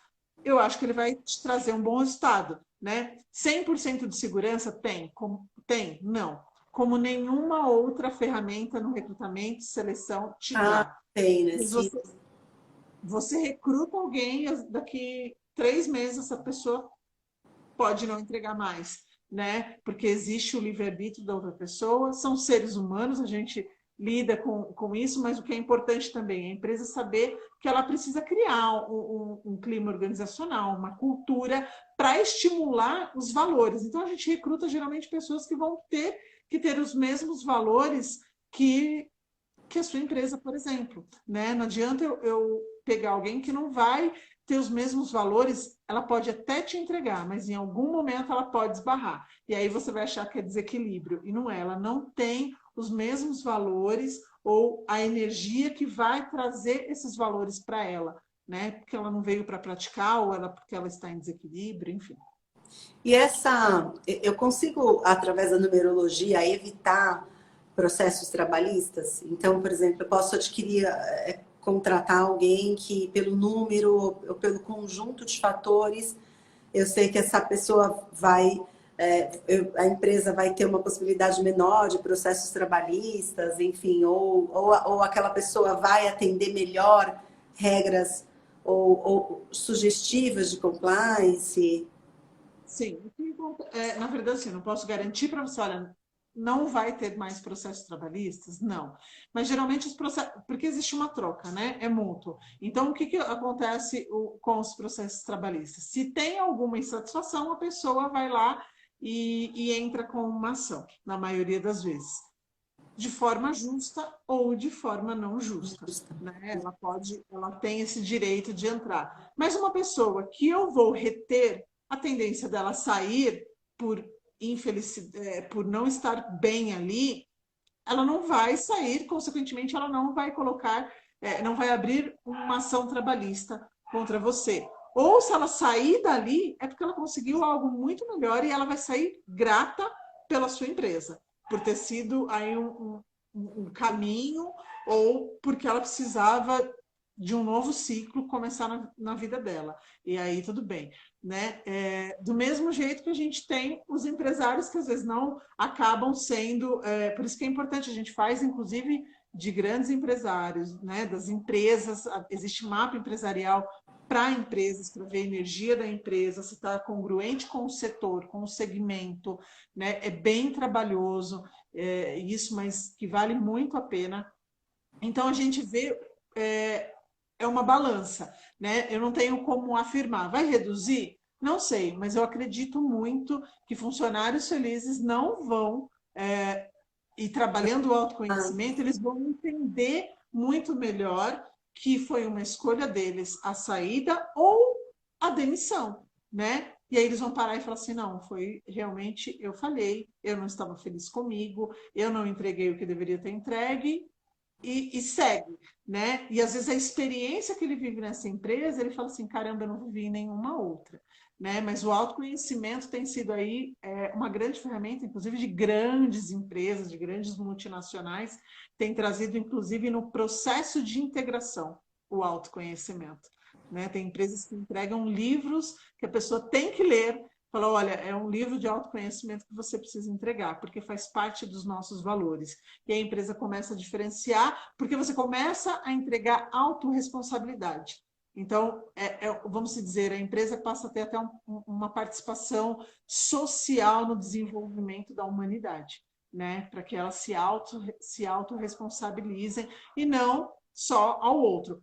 eu acho que ele vai te trazer um bom resultado, né? 100% de segurança tem? Tem? Não. Como nenhuma outra ferramenta no recrutamento e seleção te Ah, dá. tem, né? Mas Sim. você recruta alguém, daqui 3 meses essa pessoa pode não entregar mais, né? Porque existe o livre-arbítrio da outra pessoa, são seres humanos, a gente lida com isso, mas o que é importante também é a empresa saber que ela precisa criar um clima organizacional, uma cultura para estimular os valores. Então, a gente recruta geralmente pessoas que vão ter que ter os mesmos valores que a sua empresa, por exemplo, né? Não adianta eu pegar alguém que não vai ter os mesmos valores, ela pode até te entregar, mas em algum momento ela pode esbarrar. E aí você vai achar que é desequilíbrio. E não é, ela não tem os mesmos valores ou a energia que vai trazer esses valores para ela, né? Porque ela não veio para praticar ou porque ela está em desequilíbrio, enfim. E eu consigo, através da numerologia, evitar processos trabalhistas? Então, por exemplo, eu posso adquirir, contratar alguém que, pelo número ou pelo conjunto de fatores, eu sei que essa pessoa vai, a empresa vai ter uma possibilidade menor de processos trabalhistas, enfim, ou aquela pessoa vai atender melhor regras ou sugestivas de compliance. Sim, na verdade, assim, não posso garantir para você, olha, não vai ter mais processos trabalhistas? Não. Mas geralmente os processos, porque existe uma troca, né? É mútuo. Então, o que acontece com os processos trabalhistas? Se tem alguma insatisfação, a pessoa vai lá e entra com uma ação, na maioria das vezes. De forma justa ou de forma não justa, né? Ela tem esse direito de entrar. Mas uma pessoa que eu vou reter, a tendência dela sair por por não estar bem ali, ela não vai sair, consequentemente, ela não vai colocar, não vai abrir uma ação trabalhista contra você. Ou se ela sair dali, é porque ela conseguiu algo muito melhor e ela vai sair grata pela sua empresa, por ter sido aí um caminho ou porque ela precisava de um novo ciclo começar na vida dela. E aí tudo bem, né? Do mesmo jeito que a gente tem os empresários que às vezes não acabam sendo... por isso que é importante, a gente faz, inclusive, de grandes empresários, né? Das empresas, existe mapa empresarial para empresas, para ver a energia da empresa, se está congruente com o setor, com o segmento, né? É bem trabalhoso isso, mas que vale muito a pena. Então, a gente vê... é uma balança, né? Eu não tenho como afirmar. Vai reduzir? Não sei, mas eu acredito muito que funcionários felizes não vão, e trabalhando o autoconhecimento, eles vão entender muito melhor que foi uma escolha deles a saída ou a demissão, né? E aí eles vão parar e falar assim, não, foi realmente, eu falhei, eu não estava feliz comigo, eu não entreguei o que deveria ter entregue, e segue, né? E às vezes a experiência que ele vive nessa empresa, ele fala assim, caramba, eu não vivi em nenhuma outra, né? Mas o autoconhecimento tem sido aí uma grande ferramenta, inclusive de grandes empresas, de grandes multinacionais, tem trazido inclusive no processo de integração o autoconhecimento, né? Tem empresas que entregam livros que a pessoa tem que ler. Falou, olha, é um livro de autoconhecimento que você precisa entregar, porque faz parte dos nossos valores. E a empresa começa a diferenciar, porque você começa a entregar autorresponsabilidade. Então, vamos dizer, a empresa passa a ter até uma participação social no desenvolvimento da humanidade, né? Para que elas se autorresponsabilizem e não só ao outro.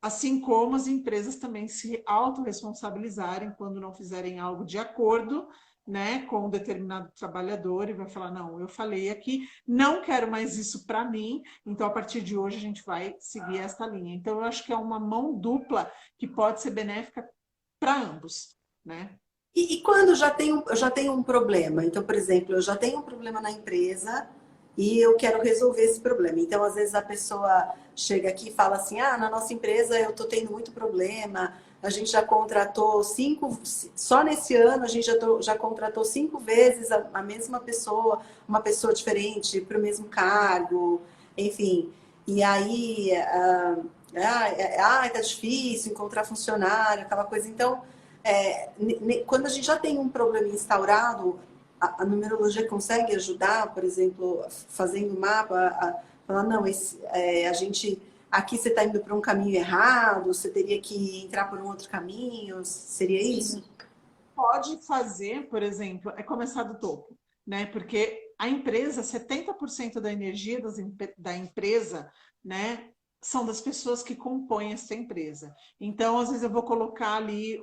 Assim como as empresas também se autorresponsabilizarem quando não fizerem algo de acordo, né, com um determinado trabalhador e vai falar, não, eu falei aqui, não quero mais isso para mim, então a partir de hoje a gente vai seguir esta linha. Então eu acho que é uma mão dupla que pode ser benéfica para ambos, né? E quando eu já tenho um problema, então, por exemplo, eu já tenho um problema na empresa e eu quero resolver esse problema. Então, às vezes a pessoa chega aqui e fala assim: ah, na nossa empresa eu estou tendo muito problema, a gente já contratou só nesse ano a gente já contratou 5 vezes a mesma pessoa, uma pessoa diferente para o mesmo cargo, enfim. E aí, tá difícil encontrar funcionário, aquela coisa. Então, quando a gente já tem um problema instaurado, a numerologia consegue ajudar, por exemplo, fazendo mapa, a falar, não, a gente aqui você está indo para um caminho errado, você teria que entrar por um outro caminho, seria isso? Pode fazer, por exemplo, é começar do topo, né? Porque a empresa, 70% da energia da empresa, né, são das pessoas que compõem essa empresa. Então, às vezes eu vou colocar ali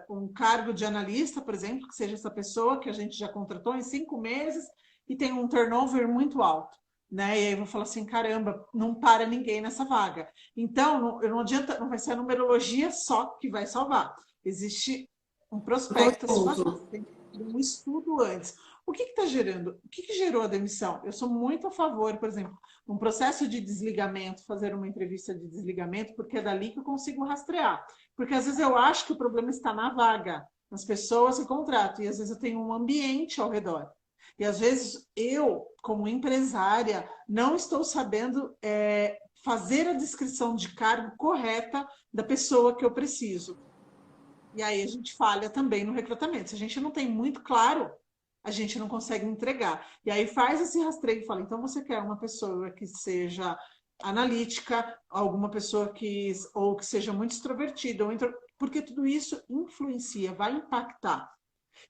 um cargo de analista, por exemplo, que seja essa pessoa que a gente já contratou em 5 meses e tem um turnover muito alto. Né? E aí eu vou falar assim, caramba, não para ninguém nessa vaga. Então, não adianta, não vai ser a numerologia só que vai salvar. Existe um prospecto a se fazer, tem que ter um estudo antes. O que está gerando? O que gerou a demissão? Eu sou muito a favor, por exemplo, um processo de desligamento, fazer uma entrevista de desligamento, porque é dali que eu consigo rastrear. Porque às vezes eu acho que o problema está na vaga, nas pessoas que contratam, e às vezes eu tenho um ambiente ao redor. E às vezes eu, como empresária, não estou sabendo fazer a descrição de cargo correta da pessoa que eu preciso. E aí a gente falha também no recrutamento. Se a gente não tem muito claro, a gente não consegue entregar. E aí faz esse rastreio e fala, então você quer uma pessoa que seja analítica, alguma pessoa ou que seja muito extrovertida, porque tudo isso influencia, vai impactar.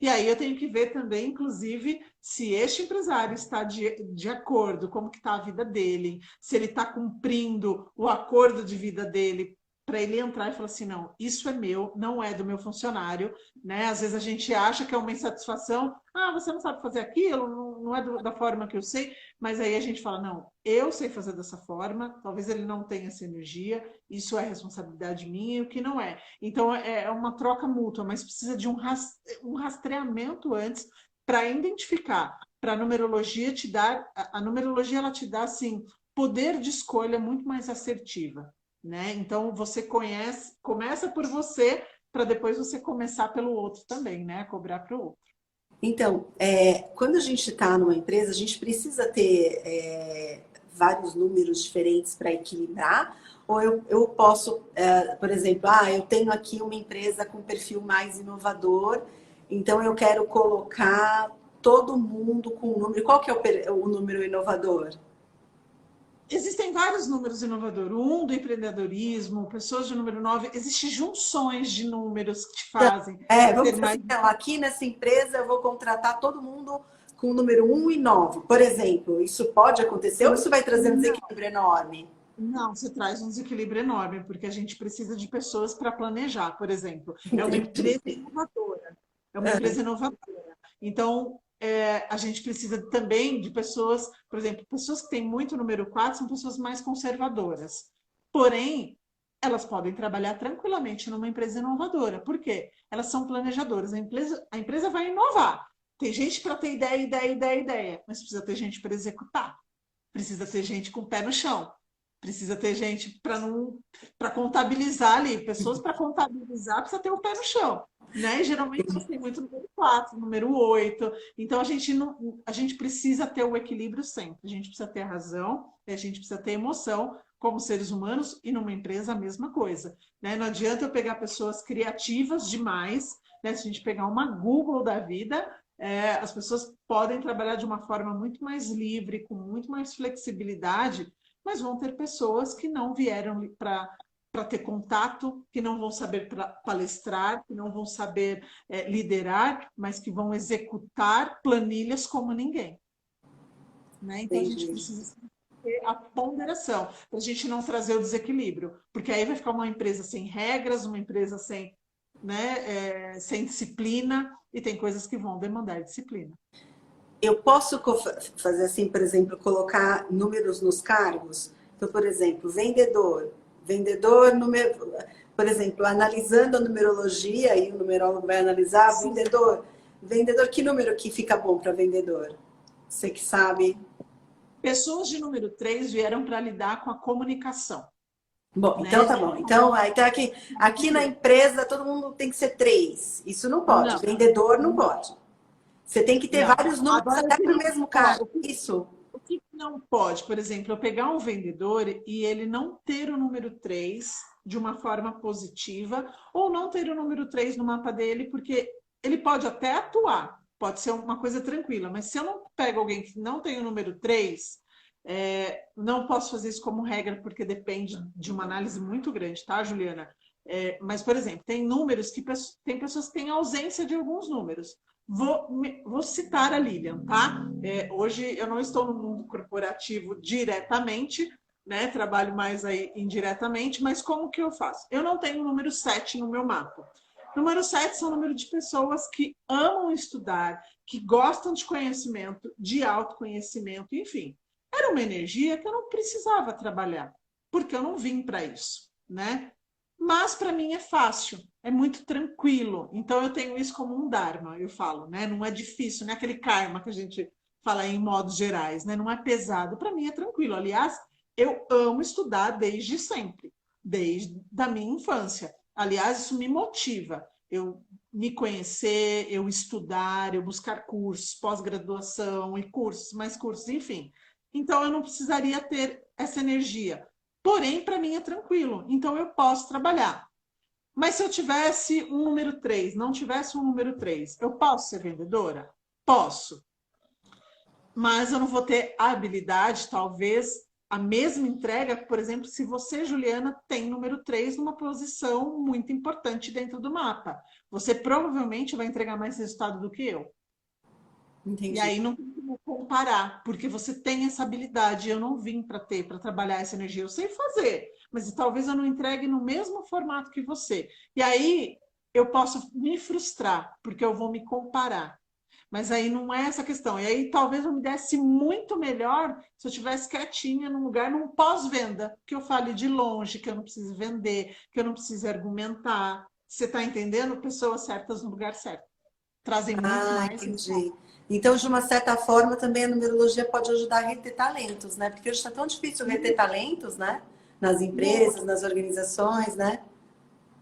E aí eu tenho que ver também, inclusive, se este empresário está de acordo, como que está a vida dele, se ele está cumprindo o acordo de vida dele, para ele entrar e falar assim, não, isso é meu, não é do meu funcionário, né? Às vezes a gente acha que é uma insatisfação, você não sabe fazer aquilo, não é da forma que eu sei, mas aí a gente fala, não, eu sei fazer dessa forma, talvez ele não tenha essa energia, isso é responsabilidade minha e o que não é. Então é uma troca mútua, mas precisa de um rastreamento antes para identificar, para a numerologia te dar, a numerologia ela te dá assim, poder de escolha muito mais assertiva. Né? Então você começa por você para depois você começar pelo outro também, né? Cobrar para o outro. Então, quando a gente está numa empresa, a gente precisa ter vários números diferentes para equilibrar, ou eu posso, por exemplo, eu tenho aqui uma empresa com perfil mais inovador, então eu quero colocar todo mundo com um número. Qual que é o número inovador? Existem vários números inovadores. O 1 do empreendedorismo, pessoas de número 9. Existem junções de números que te fazem Vamos ter dizer mais. assim, então, aqui nessa empresa eu vou contratar todo mundo com o número 1 e 9, por exemplo. Isso pode acontecer ou isso vai trazer um desequilíbrio enorme? Não, você traz um desequilíbrio enorme, porque a gente precisa de pessoas para planejar, por exemplo. É uma empresa inovadora. É uma empresa inovadora. Então, a gente precisa também de pessoas, por exemplo, pessoas que têm muito número 4 são pessoas mais conservadoras. Porém, elas podem trabalhar tranquilamente numa empresa inovadora. Por quê? Elas são planejadoras. A empresa vai inovar. Tem gente para ter ideia, ideia, ideia, ideia, mas precisa ter gente para executar. Precisa ter gente com o pé no chão. Precisa ter gente para contabilizar ali. Pessoas para contabilizar precisa ter o pé no chão. Né? E geralmente elas têm muito número 4, número 8. Então a gente precisa ter o equilíbrio sempre. A gente precisa ter razão, a gente precisa ter emoção como seres humanos e numa empresa a mesma coisa. Né? Não adianta eu pegar pessoas criativas demais, né? Se a gente pegar uma Google da vida, as pessoas podem trabalhar de uma forma muito mais livre, com muito mais flexibilidade, mas vão ter pessoas que não vieram para ter contato, que não vão saber palestrar, que não vão saber liderar, mas que vão executar planilhas como ninguém. Né? Então a gente precisa ter a ponderação, para a gente não trazer o desequilíbrio, porque aí vai ficar uma empresa sem regras, uma empresa sem né, sem disciplina, e tem coisas que vão demandar disciplina. Eu posso fazer assim, por exemplo, colocar números nos cargos? Então, por exemplo, vendedor, número, por exemplo, analisando a numerologia, e o numerólogo vai analisar, vendedor, que número que fica bom para vendedor? Você que sabe. Pessoas de número 3 vieram para lidar com a comunicação. Bom, Né? então tá bom. Então aqui na empresa todo mundo tem que ser 3. Isso não pode. Não, Vendedor não pode. Você tem que ter não. vários números Agora, até para o mesmo cargo. Isso. o que não pode, por exemplo, eu pegar um vendedor e ele não ter o número 3 de uma forma positiva, ou não ter o número 3 no mapa dele, porque ele pode até atuar, pode ser uma coisa tranquila, mas se eu não pego alguém que não tem o número 3, não posso fazer isso como regra, porque depende de uma análise muito grande, tá, Juliana? Mas, por exemplo, tem números que tem pessoas que têm ausência de alguns números. Vou citar a Lilian, tá? Hoje eu não estou no mundo corporativo diretamente, né? Trabalho mais aí indiretamente, mas como que eu faço? Eu não tenho o número 7 no meu mapa. Número 7 são o número de pessoas que amam estudar, que gostam de conhecimento, de autoconhecimento, enfim. Era uma energia que eu não precisava trabalhar, porque eu não vim para isso, né? Mas para mim é fácil, é muito tranquilo. Então eu tenho isso como um dharma, eu falo, né? Não é difícil, não é aquele karma que a gente fala em modos gerais, né? Não é pesado, para mim é tranquilo. Aliás, eu amo estudar desde sempre, desde a minha infância. Aliás, isso me motiva. Eu me conhecer, eu estudar, eu buscar cursos, pós-graduação e cursos, mais cursos, enfim. Então eu não precisaria ter essa energia. Porém, para mim é tranquilo. Então eu posso trabalhar. Mas se eu tivesse um número 3, não tivesse um número 3, eu posso ser vendedora? Posso. Mas eu não vou ter a habilidade, talvez, a mesma entrega, por exemplo, se você, Juliana, tem número 3 numa posição muito importante dentro do mapa. Você provavelmente vai entregar mais resultado do que eu. Entendi. E aí não tem como comparar, porque você tem essa habilidade. Eu não vim para trabalhar essa energia. Eu sei fazer, mas talvez eu não entregue no mesmo formato que você. E aí eu posso me frustrar, porque eu vou me comparar. Mas aí não é essa questão. E aí talvez eu me desse muito melhor se eu estivesse quietinha num lugar, num pós-venda, que eu fale de longe, que eu não preciso vender, que eu não preciso argumentar. Você está entendendo? Pessoas certas no lugar certo. Trazem muito mais. Entendi. Então, de uma certa forma, também a numerologia pode ajudar a reter talentos, né? Porque hoje está tão difícil reter talentos, né? Nas empresas, nas organizações, né?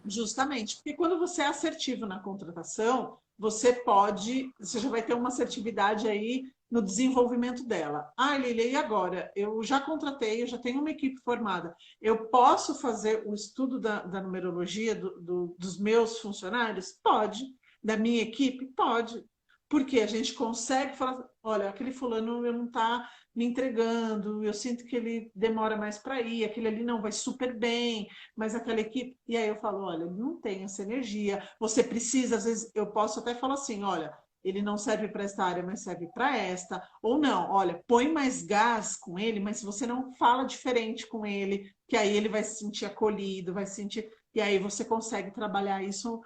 Justamente, porque quando você é assertivo na contratação, você já vai ter uma assertividade aí no desenvolvimento dela. Ah, Lilia, e agora? Eu já contratei, eu já tenho uma equipe formada. Eu posso fazer o estudo da numerologia dos meus funcionários? Pode. Da minha equipe? Pode. Porque a gente consegue falar, olha, aquele fulano não está me entregando, eu sinto que ele demora mais para ir, aquele ali não vai super bem, mas aquela equipe. E aí eu falo, olha, não tem essa energia. Você precisa, às vezes, eu posso até falar assim, olha, ele não serve para esta área, mas serve para esta. Ou não, olha, põe mais gás com ele, mas se você não fala diferente com ele, que aí ele vai se sentir acolhido, vai se sentir. E aí você consegue trabalhar isso,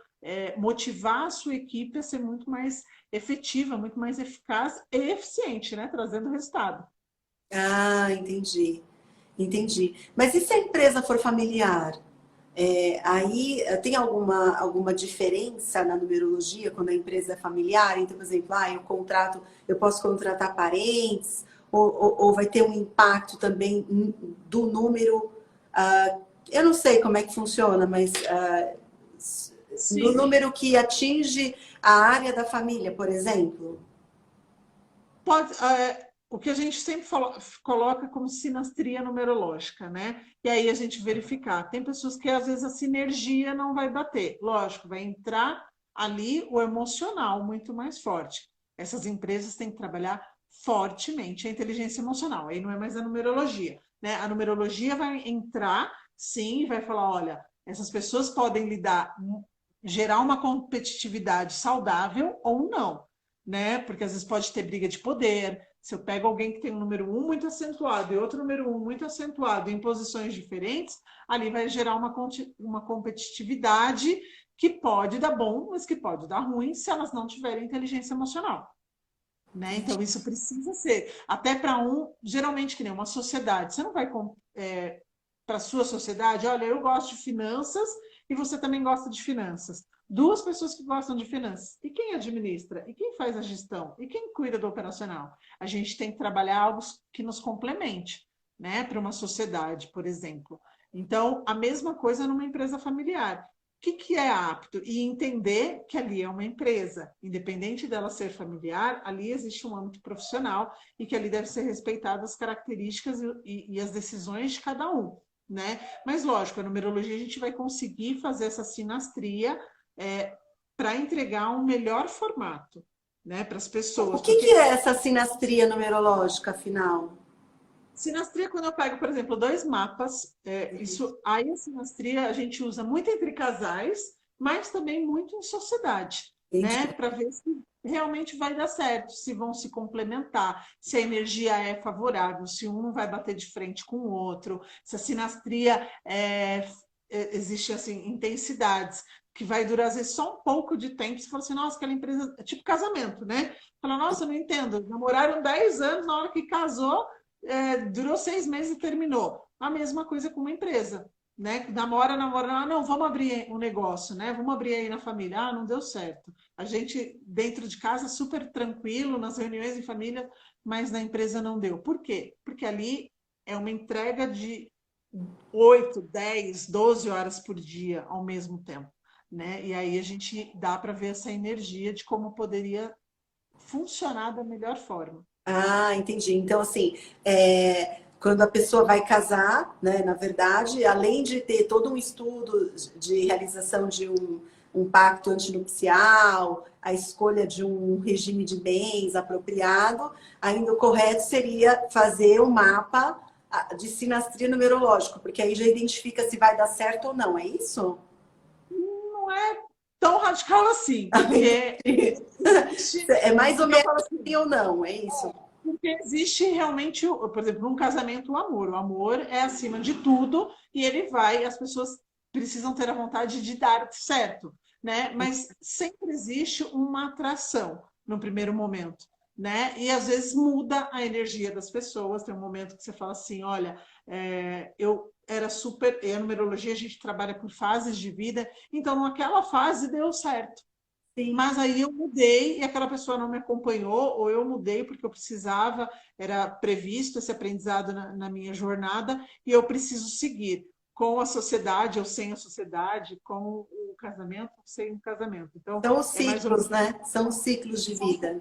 motivar a sua equipe a ser muito mais efetiva, muito mais eficaz e eficiente, né? Trazendo resultado. Ah, entendi. Entendi. Mas e se a empresa for familiar? Aí tem alguma diferença na numerologia quando a empresa é familiar? Então, por exemplo, eu posso contratar parentes, ou vai ter um impacto também do número. Eu não sei como é que funciona, mas do Sim. número que atinge a área da família, por exemplo. O que a gente sempre coloca como sinastria numerológica, né? E aí a gente verificar. Tem pessoas que às vezes a sinergia não vai bater. Lógico, vai entrar ali o emocional muito mais forte. Essas empresas têm que trabalhar fortemente a inteligência emocional. Aí não é mais a numerologia, né? A numerologia vai entrar, sim, e vai falar, olha, essas pessoas podem gerar uma competitividade saudável ou não, né? Porque às vezes pode ter briga de poder. Se eu pego alguém que tem um número 1 muito acentuado e outro número 1 muito acentuado em posições diferentes, ali vai gerar uma competitividade que pode dar bom, mas que pode dar ruim se elas não tiverem inteligência emocional. Né? Então, isso precisa ser. Até para geralmente, que nem uma sociedade, você não vai para a sua sociedade, olha, eu gosto de finanças e você também gosta de finanças. Duas pessoas que gostam de finanças. E quem administra? E quem faz a gestão? E quem cuida do operacional? A gente tem que trabalhar algo que nos complemente, né? Para uma sociedade, por exemplo. Então, a mesma coisa numa empresa familiar. Que é apto? E entender que ali é uma empresa, independente dela ser familiar, ali existe um âmbito profissional e que ali deve ser respeitadas as características e as decisões de cada um, né? Mas lógico, a numerologia a gente vai conseguir fazer essa sinastria para entregar um melhor formato, né, para as pessoas. O que é essa sinastria numerológica, afinal? Sinastria, quando eu pego, por exemplo, dois mapas, aí a sinastria a gente usa muito entre casais, mas também muito em sociedade, né? Entendi. Para ver se realmente vai dar certo, se vão se complementar, se a energia é favorável, se um não vai bater de frente com o outro, se a sinastria existe assim, intensidades, que vai durar às vezes só um pouco de tempo. Você fala assim, nossa, aquela empresa, é tipo casamento, né? Fala, nossa, eu não entendo, namoraram 10 anos, na hora que casou durou 6 meses e terminou. A mesma coisa com uma empresa, né? Namora, não, vamos abrir um negócio, né? Vamos abrir aí na família. Ah, não deu certo. A gente, dentro de casa, super tranquilo, nas reuniões em família, mas na empresa não deu. Por quê? Porque ali é uma entrega de 8, 10, 12 horas por dia ao mesmo tempo, né? E aí a gente dá para ver essa energia de como poderia funcionar da melhor forma. Ah, entendi. Então, assim, quando a pessoa vai casar, né, na verdade, além de ter todo um estudo de realização de um pacto antinupcial, a escolha de um regime de bens apropriado, ainda o correto seria fazer o mapa de sinastria numerológico, porque aí já identifica se vai dar certo ou não, é isso? Não é tão radical assim, porque existe, É mais ou porque eu menos falo assim, sim ou não, é isso? porque existe realmente, por exemplo, num casamento, o amor. O amor é acima de tudo e ele vai, as pessoas precisam ter a vontade de dar certo, né? Mas sempre existe uma atração no primeiro momento, né? E às vezes muda a energia das pessoas. Tem um momento que você fala assim, olha, eu era super, a numerologia a gente trabalha por fases de vida, então naquela fase deu certo. Sim. Mas aí eu mudei e aquela pessoa não me acompanhou, ou eu mudei porque eu precisava, era previsto esse aprendizado na minha jornada, e eu preciso seguir com a sociedade ou sem a sociedade, com o casamento ou sem o casamento. Então, São os é mais ou ciclos, menos. né? São os ciclos de vida.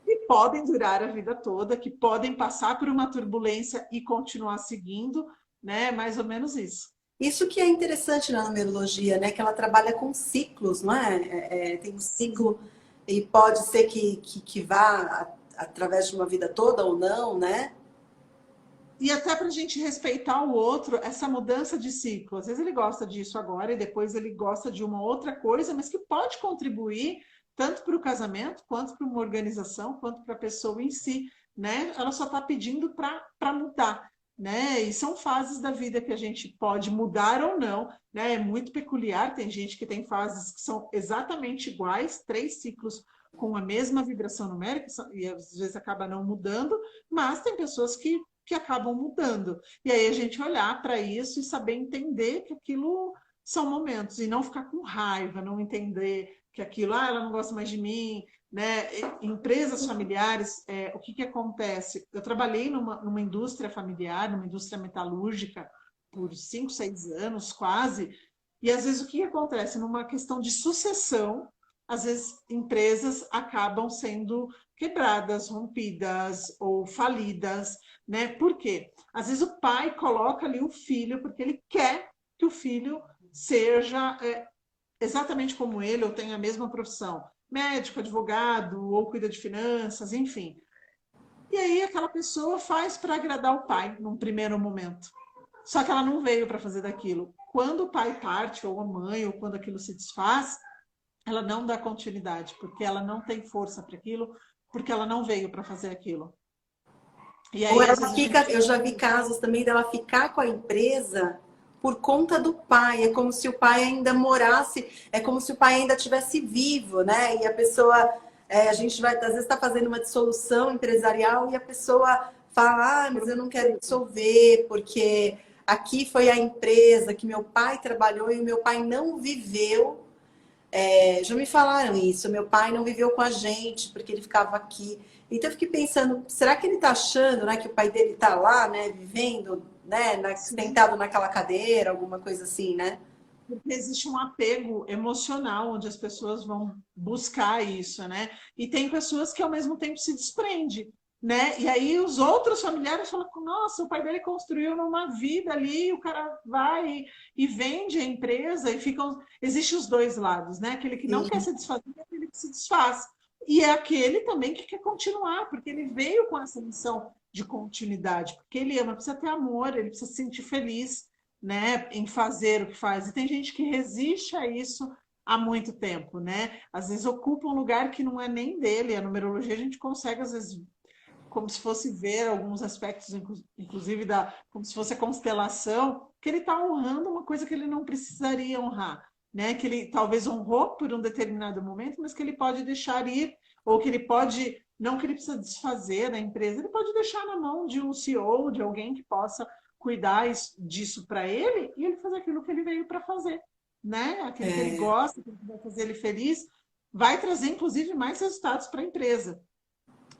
Que podem durar a vida toda, que podem passar por uma turbulência e continuar seguindo, né? Mais ou menos isso. Isso que é interessante na numerologia, né? Que ela trabalha com ciclos, não é? Tem um ciclo e pode ser que vá através de uma vida toda ou não, né? E até para a gente respeitar o outro, essa mudança de ciclo. Às vezes ele gosta disso agora e depois ele gosta de uma outra coisa, mas que pode contribuir tanto para o casamento, quanto para uma organização, quanto para a pessoa em si, né? Ela só está pedindo para mudar, né? E são fases da vida que a gente pode mudar ou não, né? É muito peculiar, tem gente que tem fases que são exatamente iguais, 3 ciclos com a mesma vibração numérica, e às vezes acaba não mudando, mas tem pessoas que acabam mudando. E aí a gente olhar para isso e saber entender que aquilo são momentos e não ficar com raiva, não entender que aquilo, ela não gosta mais de mim, né? Empresas familiares, o que acontece? Eu trabalhei numa indústria familiar, numa indústria metalúrgica por 5, 6 anos quase, e às vezes o que acontece? Numa questão de sucessão, às vezes empresas acabam sendo quebradas, rompidas ou falidas, né? Por quê? Às vezes o pai coloca ali o filho porque ele quer que o filho seja exatamente como ele ou tenha a mesma profissão, médico, advogado ou cuida de finanças, enfim. E aí aquela pessoa faz para agradar o pai num primeiro momento. Só que ela não veio para fazer daquilo. Quando o pai parte, ou a mãe, ou quando aquilo se desfaz, ela não dá continuidade, porque ela não tem força para aquilo, porque ela não veio para fazer aquilo. E Ou aí, às ela vezes, a fica, gente. eu já vi casos também dela ficar com a empresa por conta do pai. É como se o pai ainda morasse, é como se o pai ainda estivesse vivo, né? E a pessoa, a gente vai, às vezes está fazendo uma dissolução empresarial e a pessoa fala, ah, mas eu não quero dissolver, porque aqui foi a empresa que meu pai trabalhou e o meu pai não viveu. Já me falaram isso, meu pai não viveu com a gente porque ele ficava aqui. Então eu fiquei pensando, será que ele está achando, né, que o pai dele está lá, né, vivendo, né, sentado naquela cadeira, alguma coisa assim, né? Porque existe um apego emocional onde as pessoas vão buscar isso, né? E tem pessoas que ao mesmo tempo se desprende, né? E aí os outros familiares falam, nossa, o pai dele construiu uma vida ali, o cara vai e vende a empresa e ficam. Existem os dois lados, né? Aquele que não quer Sim. se desfazer e aquele que se desfaz. E é aquele também que quer continuar, porque ele veio com essa missão de continuidade, porque ele ama, precisa ter amor, ele precisa se sentir feliz, né, em fazer o que faz. E tem gente que resiste a isso há muito tempo, né? Às vezes ocupa um lugar que não é nem dele. A numerologia a gente consegue, às vezes, como se fosse ver alguns aspectos, inclusive como se fosse a constelação, que ele está honrando uma coisa que ele não precisaria honrar, né? Que ele talvez honrou por um determinado momento, mas que ele pode deixar ir, ou que ele pode, não que ele precisa desfazer da empresa, ele pode deixar na mão de um CEO, de alguém que possa cuidar disso para ele e ele fazer aquilo que ele veio para fazer, né? Aquilo que ele É, gosta, aquilo que vai fazer ele feliz, vai trazer inclusive mais resultados para a empresa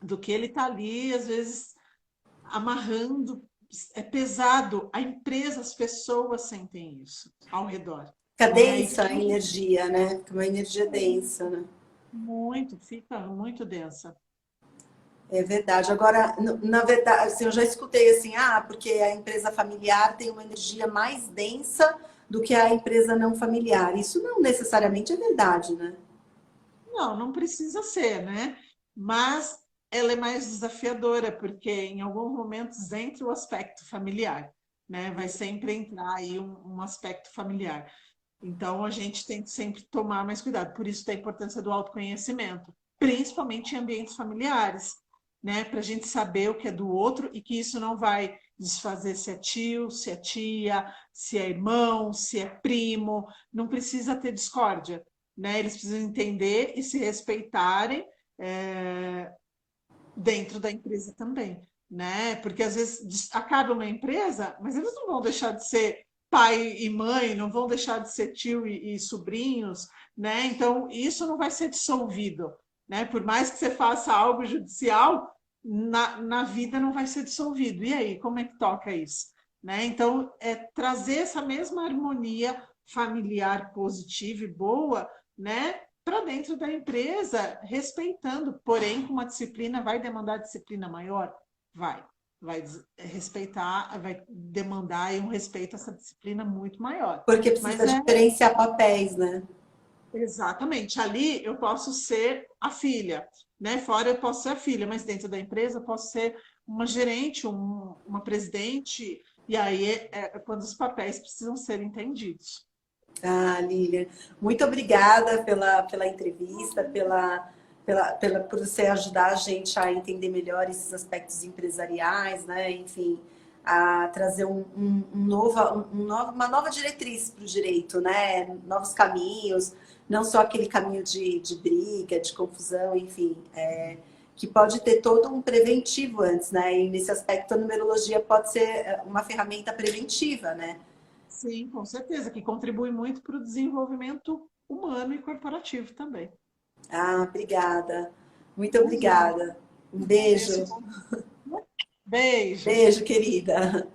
do que ele está ali, às vezes, amarrando. É pesado. A empresa, as pessoas sentem isso ao redor. fica Né? E densa a energia, né? Fica uma energia densa, né? fica muito densa. É verdade. Agora, na verdade, assim, eu já escutei assim, porque a empresa familiar tem uma energia mais densa do que a empresa não familiar. Isso não necessariamente é verdade, né? Não, não precisa ser, né? Mas ela é mais desafiadora, porque em alguns momentos entra o aspecto familiar, né? Vai sempre entrar aí um aspecto familiar. Então, a gente tem que sempre tomar mais cuidado. Por isso, da importância do autoconhecimento, principalmente em ambientes familiares, né? Para a gente saber o que é do outro e que isso não vai desfazer se é tio, se é tia, se é irmão, se é primo. Não precisa ter discórdia, né? Eles precisam entender e se respeitarem dentro da empresa também, né? Porque às vezes acaba uma empresa, mas eles não vão deixar de ser pai e mãe, não vão deixar de ser tio e sobrinhos, né? Então isso não vai ser dissolvido, né? Por mais que você faça algo judicial, na vida não vai ser dissolvido. E aí, como é que toca isso? Né? Então, é trazer essa mesma harmonia familiar positiva e boa, né? Para dentro da empresa, respeitando, porém, com uma disciplina, vai demandar disciplina maior? Vai respeitar, vai demandar um respeito a essa disciplina muito maior. Porque Mas precisa diferenciar papéis, né? exatamente, ali eu posso ser a filha, né? Fora eu posso ser a filha, mas dentro da empresa eu posso ser uma gerente, uma presidente, e aí é quando os papéis precisam ser entendidos. Lilian, muito obrigada pela entrevista, por você ajudar a gente a entender melhor esses aspectos empresariais, né? Enfim, a trazer uma nova diretriz para o direito, né? Novos caminhos, não só aquele caminho de briga, de confusão, enfim, que pode ter todo um preventivo antes, né? E nesse aspecto a numerologia pode ser uma ferramenta preventiva, né? Sim, com certeza, que contribui muito para o desenvolvimento humano e corporativo também. Obrigada. Muito Imagina. obrigada. Um Agradeço. beijo. Beijo. Beijo, querida.